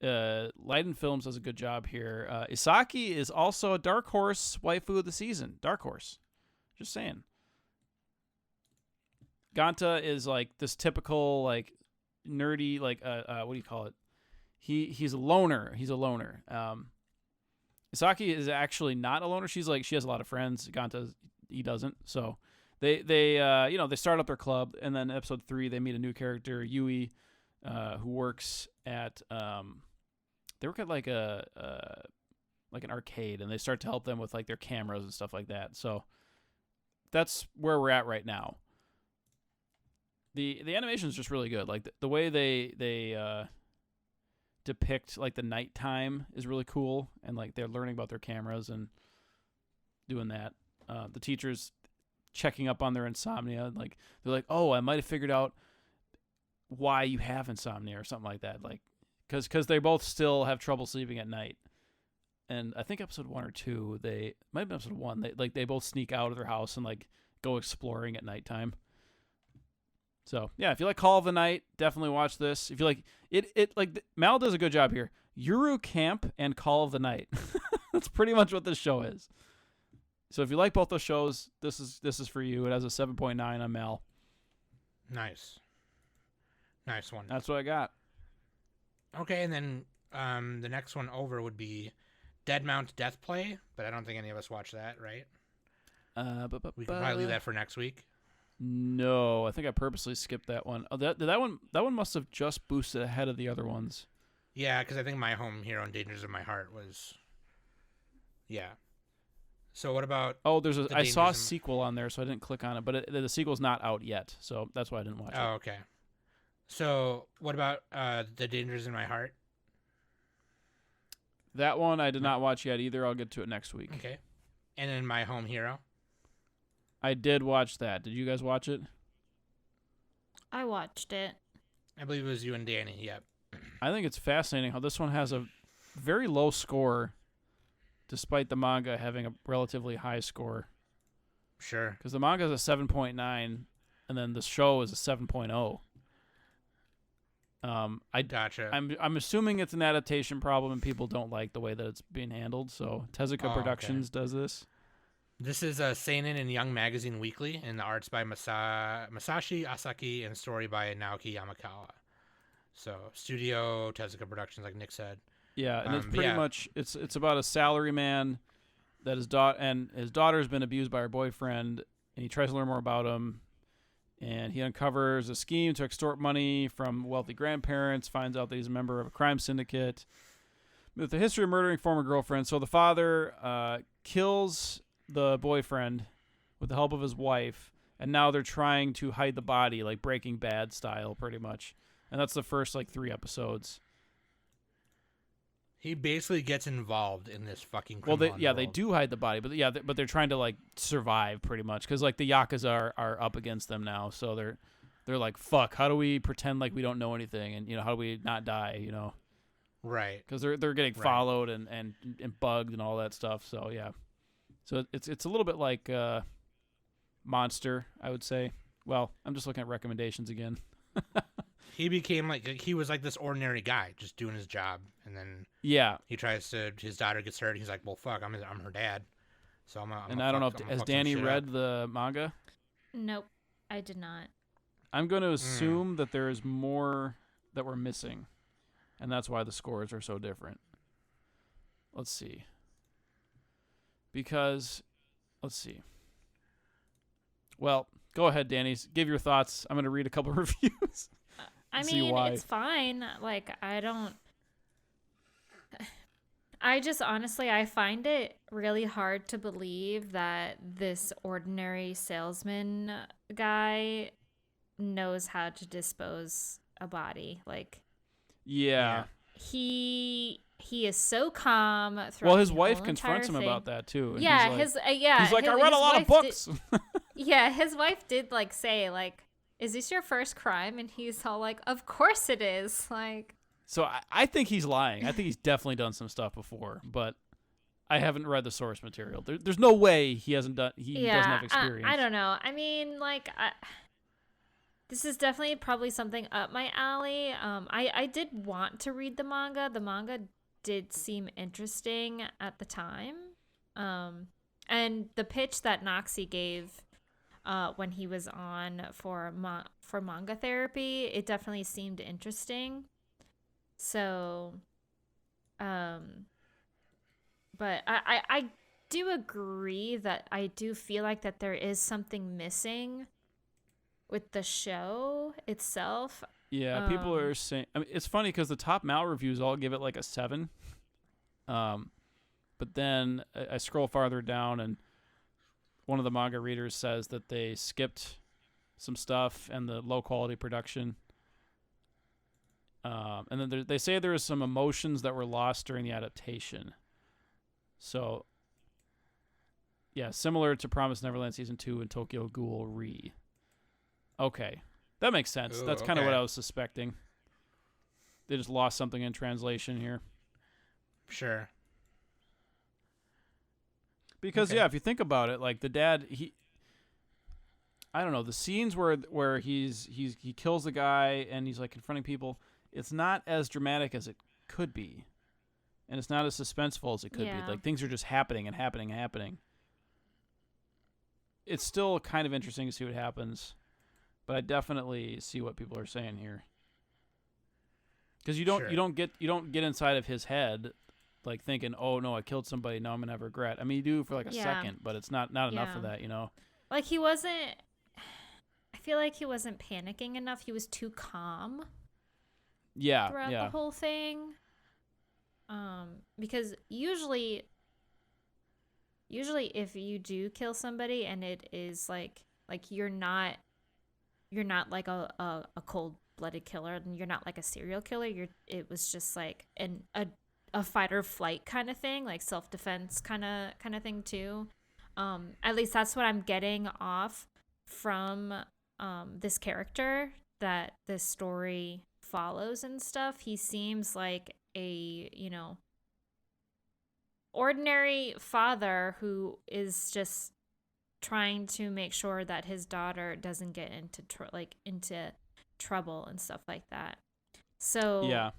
Speaker 4: Leiden Films does a good job here. Isaki is also a Dark Horse waifu of the season. Dark Horse. Just saying. Ganta is like this typical like nerdy like what do you call it? He's a loner. He's a loner. Isaki is actually not a loner. She has a lot of friends. Ganta, he doesn't. So they start up their club, and then episode 3 they meet a new character, Yui, who works at they work at like an arcade, and they start to help them with like their cameras and stuff like that. So that's where we're at right now. The animation is just really good. Like the way they depict like the nighttime is really cool, and like they're learning about their cameras and doing that. The teachers checking up on their insomnia. Like they're like, oh, I might have figured out why you have insomnia or something like that. Like, because they both still have trouble sleeping at night. And I think episode 1 or 2, they might have been episode 1. They both sneak out of their house and like go exploring at nighttime. So yeah, if you like Call of the Night, definitely watch this. If you like it like Mal does a good job here. Yuru Camp and Call of the Night. That's pretty much what this show is. So if you like both those shows, this is for you. It has a 7.9 on Mal.
Speaker 3: Nice one.
Speaker 4: That's what I got.
Speaker 3: Okay, and then the next one over would be Dead Mount Death Play, but I don't think any of us watch that, right? We can probably leave that for next week.
Speaker 4: No, I think I purposely skipped that one. Oh, that one must have just boosted ahead of the other ones.
Speaker 3: Yeah, because I think My Home Hero and Dangers of My Heart was. Yeah. So what about?
Speaker 4: Oh, I saw a sequel on there, so I didn't click on it, but the sequel's not out yet, so that's why I didn't watch it.
Speaker 3: Oh, okay. So what about The Dangers in My Heart?
Speaker 4: That one I did not watch yet either. I'll get to it next week.
Speaker 3: Okay. And then My Home Hero?
Speaker 4: I did watch that. Did you guys watch it?
Speaker 2: I watched it.
Speaker 3: I believe it was you and Danny, yep.
Speaker 4: I think it's fascinating how this one has a very low score, despite the manga having a relatively high score.
Speaker 3: Sure.
Speaker 4: Because the manga is a 7.9, and then the show is a 7.0.
Speaker 3: Gotcha.
Speaker 4: I'm assuming it's an adaptation problem and people don't like the way that it's being handled. So Tezuka Productions does this.
Speaker 3: This is a Seinen and Young Magazine Weekly, and the art's by Masashi Asaki and story by Naoki Yamakawa. So Studio Tezuka Productions, like Nick said.
Speaker 4: Yeah, and it's pretty much it's about a salaryman that his daughter's been abused by her boyfriend, and he tries to learn more about him. And he uncovers a scheme to extort money from wealthy grandparents, finds out that he's a member of a crime syndicate with a history of murdering former girlfriends. So the father kills the boyfriend with the help of his wife, and now they're trying to hide the body, like Breaking Bad style, pretty much. And that's the first, 3 episodes.
Speaker 3: He basically gets involved in this fucking
Speaker 4: criminal
Speaker 3: world.
Speaker 4: They do hide the body, but they're trying to survive pretty much because the Yakuza are up against them now, so they're like, fuck, how do we pretend like we don't know anything, and how do we not die,
Speaker 3: right?
Speaker 4: Because they're getting followed and bugged and all that stuff. So yeah, so it's a little bit like Monster, I would say. Well, I'm just looking at recommendations again.
Speaker 3: He became he was like this ordinary guy, just doing his job, and then his daughter gets hurt. He's like, well, fuck, I'm her dad, so I'm.
Speaker 4: I don't know if has Danny read the manga?
Speaker 2: Nope, I did not.
Speaker 4: I'm going to assume that there is more that we're missing, and that's why the scores are so different. Let's see. Let's see. Well, go ahead, Danny. Give your thoughts. I'm going to read a couple of reviews.
Speaker 2: I mean, it's fine. I just honestly, I find it really hard to believe that this ordinary salesman guy knows how to dispose a body.
Speaker 4: Yeah.
Speaker 2: He is so calm.
Speaker 4: Well, his wife confronts him about that too. And
Speaker 2: yeah,
Speaker 4: he's like, I read a lot of books.
Speaker 2: Yeah, his wife did say is this your first crime? And he's all like, of course it is.
Speaker 4: So I think he's lying. I think he's definitely done some stuff before, but I haven't read the source material. There's no way he hasn't done. He doesn't have experience.
Speaker 2: I don't know. I mean, this is definitely probably something up my alley. I did want to read the manga. The manga did seem interesting at the time. And the pitch that Noxie gave when he was on for manga therapy, it definitely seemed interesting. So, but I do agree that I do feel like that there is something missing with the show itself.
Speaker 4: Yeah, people are saying. I mean, it's funny because the top Mal reviews all give it a 7. But then I scroll farther down and one of the manga readers says that they skipped some stuff and the low quality production. And then they say there was some emotions that were lost during the adaptation. So Yeah, similar to Promised Neverland Season 2 and Tokyo Ghoul Re. Okay. That makes sense.
Speaker 3: Ooh,
Speaker 4: That's kind of
Speaker 3: okay.
Speaker 4: what I was suspecting. They just lost something in translation here.
Speaker 3: Sure.
Speaker 4: Because,
Speaker 3: Okay.
Speaker 4: yeah, if you think about it, like, the dad, I don't know, the scenes where he kills the guy and he's, like, confronting people, it's not as dramatic as it could be. And it's not as suspenseful as it could be. Like, things are just happening and happening and happening. It's still kind of interesting to see what happens, but I definitely see what people are saying here. Because you don't get inside of his head, like thinking, oh no, I killed somebody, now I'm gonna have regret. I mean, you do for like a second, but it's not enough of that, you know.
Speaker 2: Like he wasn't. I feel like he wasn't panicking enough. He was too calm.
Speaker 4: Yeah,
Speaker 2: throughout the whole thing. Because usually if you do kill somebody and it is like you're not like a cold-blooded killer, and you're not like a serial killer, it was just like a fight or flight kind of thing, like self-defense kind of thing too. At least that's what I'm getting off from this character that this story follows and stuff. He seems like a, ordinary father who is just trying to make sure that his daughter doesn't get into trouble and stuff like that. So
Speaker 4: yeah,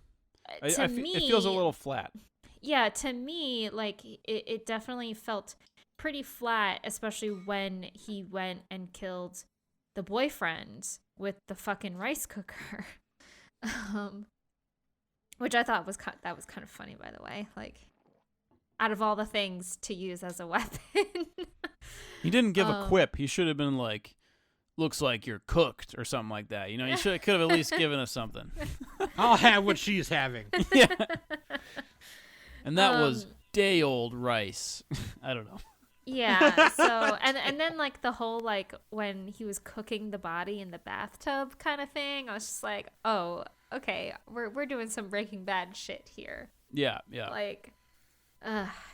Speaker 2: to me,
Speaker 4: it feels a little flat.
Speaker 2: Yeah, to me, like it definitely felt pretty flat, especially when he went and killed the boyfriend with the fucking rice cooker. Which I thought was kind of funny, by the way. Like, out of all the things to use as a weapon.
Speaker 4: He didn't give a quip. He should have been like, looks like you're cooked or something like that. You know, you could have at least given us something.
Speaker 3: I'll have what she's having.
Speaker 4: Yeah. And that was day-old rice. I don't know.
Speaker 2: Yeah, so, and then, like, the whole, like, when he was cooking the body in the bathtub kind of thing, I was just like, oh, okay, we're doing some Breaking Bad shit here.
Speaker 4: Yeah.
Speaker 2: Like,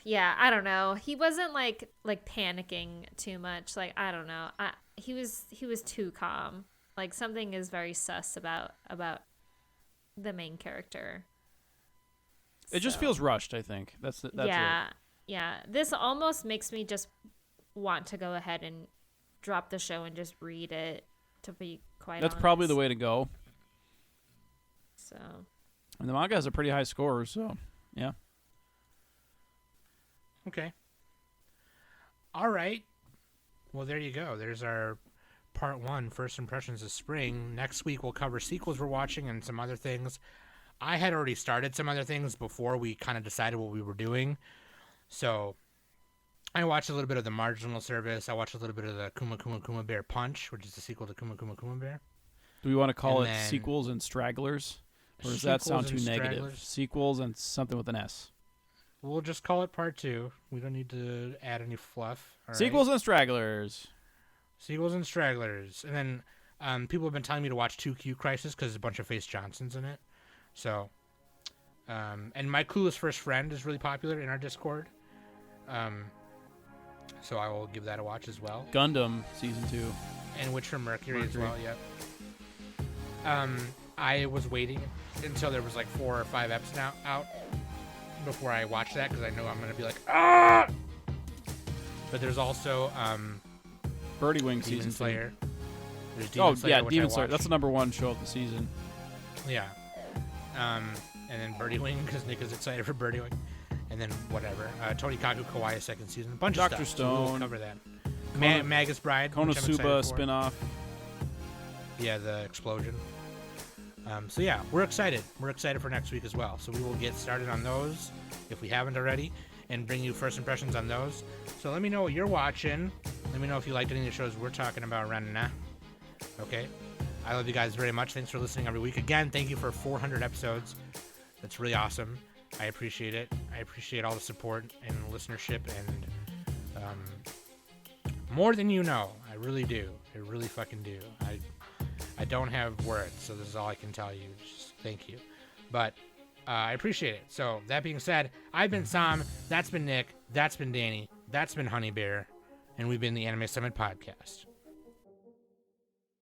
Speaker 2: yeah, I don't know. He wasn't, like panicking too much. Like, I don't know. He was too calm. Like, something is very sus about the main character.
Speaker 4: It just feels rushed, I think. That's it.
Speaker 2: Yeah, this almost makes me just want to go ahead and drop the show and just read it, to be quite honest.
Speaker 4: That's probably the way to go.
Speaker 2: So.
Speaker 4: And the manga has a pretty high score, so yeah.
Speaker 3: Okay. All right. Well, there you go. There's our part 1, First Impressions of Spring. Next week we'll cover sequels we're watching and some other things. I had already started some other things before we kind of decided what we were doing. So I watched a little bit of The Marginal Service. I watched a little bit of the Kuma Kuma Kuma Bear Punch, which is the sequel to Kuma Kuma Kuma Bear.
Speaker 4: Do we want to call it sequels and stragglers? Or does that sound too negative?
Speaker 3: Stragglers.
Speaker 4: Sequels and something with an S.
Speaker 3: We'll just call it part 2. We don't need to add any fluff. All
Speaker 4: Sequels
Speaker 3: right?
Speaker 4: and stragglers.
Speaker 3: Sequels and stragglers. And then people have been telling me to watch 2Q Crisis because there's a bunch of Face Johnsons in it. So, and My Clueless First Friend is really popular in our Discord. So I will give that a watch as well.
Speaker 4: Gundam Season 2.
Speaker 3: And Witcher Mercury as well, yep. I was waiting until there was like 4 or 5 episodes out before I watched that because I know I'm going to be like, ah! But there's also
Speaker 4: Birdie Wing
Speaker 3: Demon
Speaker 4: Season
Speaker 3: Slayer.
Speaker 4: 2.
Speaker 3: There's Demon Slayer, which
Speaker 4: Demon
Speaker 3: I
Speaker 4: Slayer.
Speaker 3: watched.
Speaker 4: That's the number 1 show of the season.
Speaker 3: Yeah. And then Birdie Wing because Nick is excited for Birdie Wing. And then whatever. Tonikaku Kawaii 2nd season. A bunch of
Speaker 4: Dr.
Speaker 3: stuff. So we'll
Speaker 4: Stone.
Speaker 3: cover that. Magus Bride. which I'm excited
Speaker 4: Konosuba
Speaker 3: for.
Speaker 4: spinoff.
Speaker 3: Yeah, the explosion. So yeah, we're excited. We're excited for next week as well. So we will get started on those if we haven't already and bring you first impressions on those. So let me know what you're watching. Let me know if you liked any of the shows we're talking about right now. Okay? I love you guys very much. Thanks for listening every week. Again, thank you for 400 episodes. That's really awesome. I appreciate it. I appreciate all the support and listenership and more than you know. I really do. I really fucking do. I don't have words, so this is all I can tell you. Just thank you. But I appreciate it. So that being said, I've been Sam. That's been Nick. That's been Danny. That's been Honey Bear. and we've been the Anime Summit Podcast.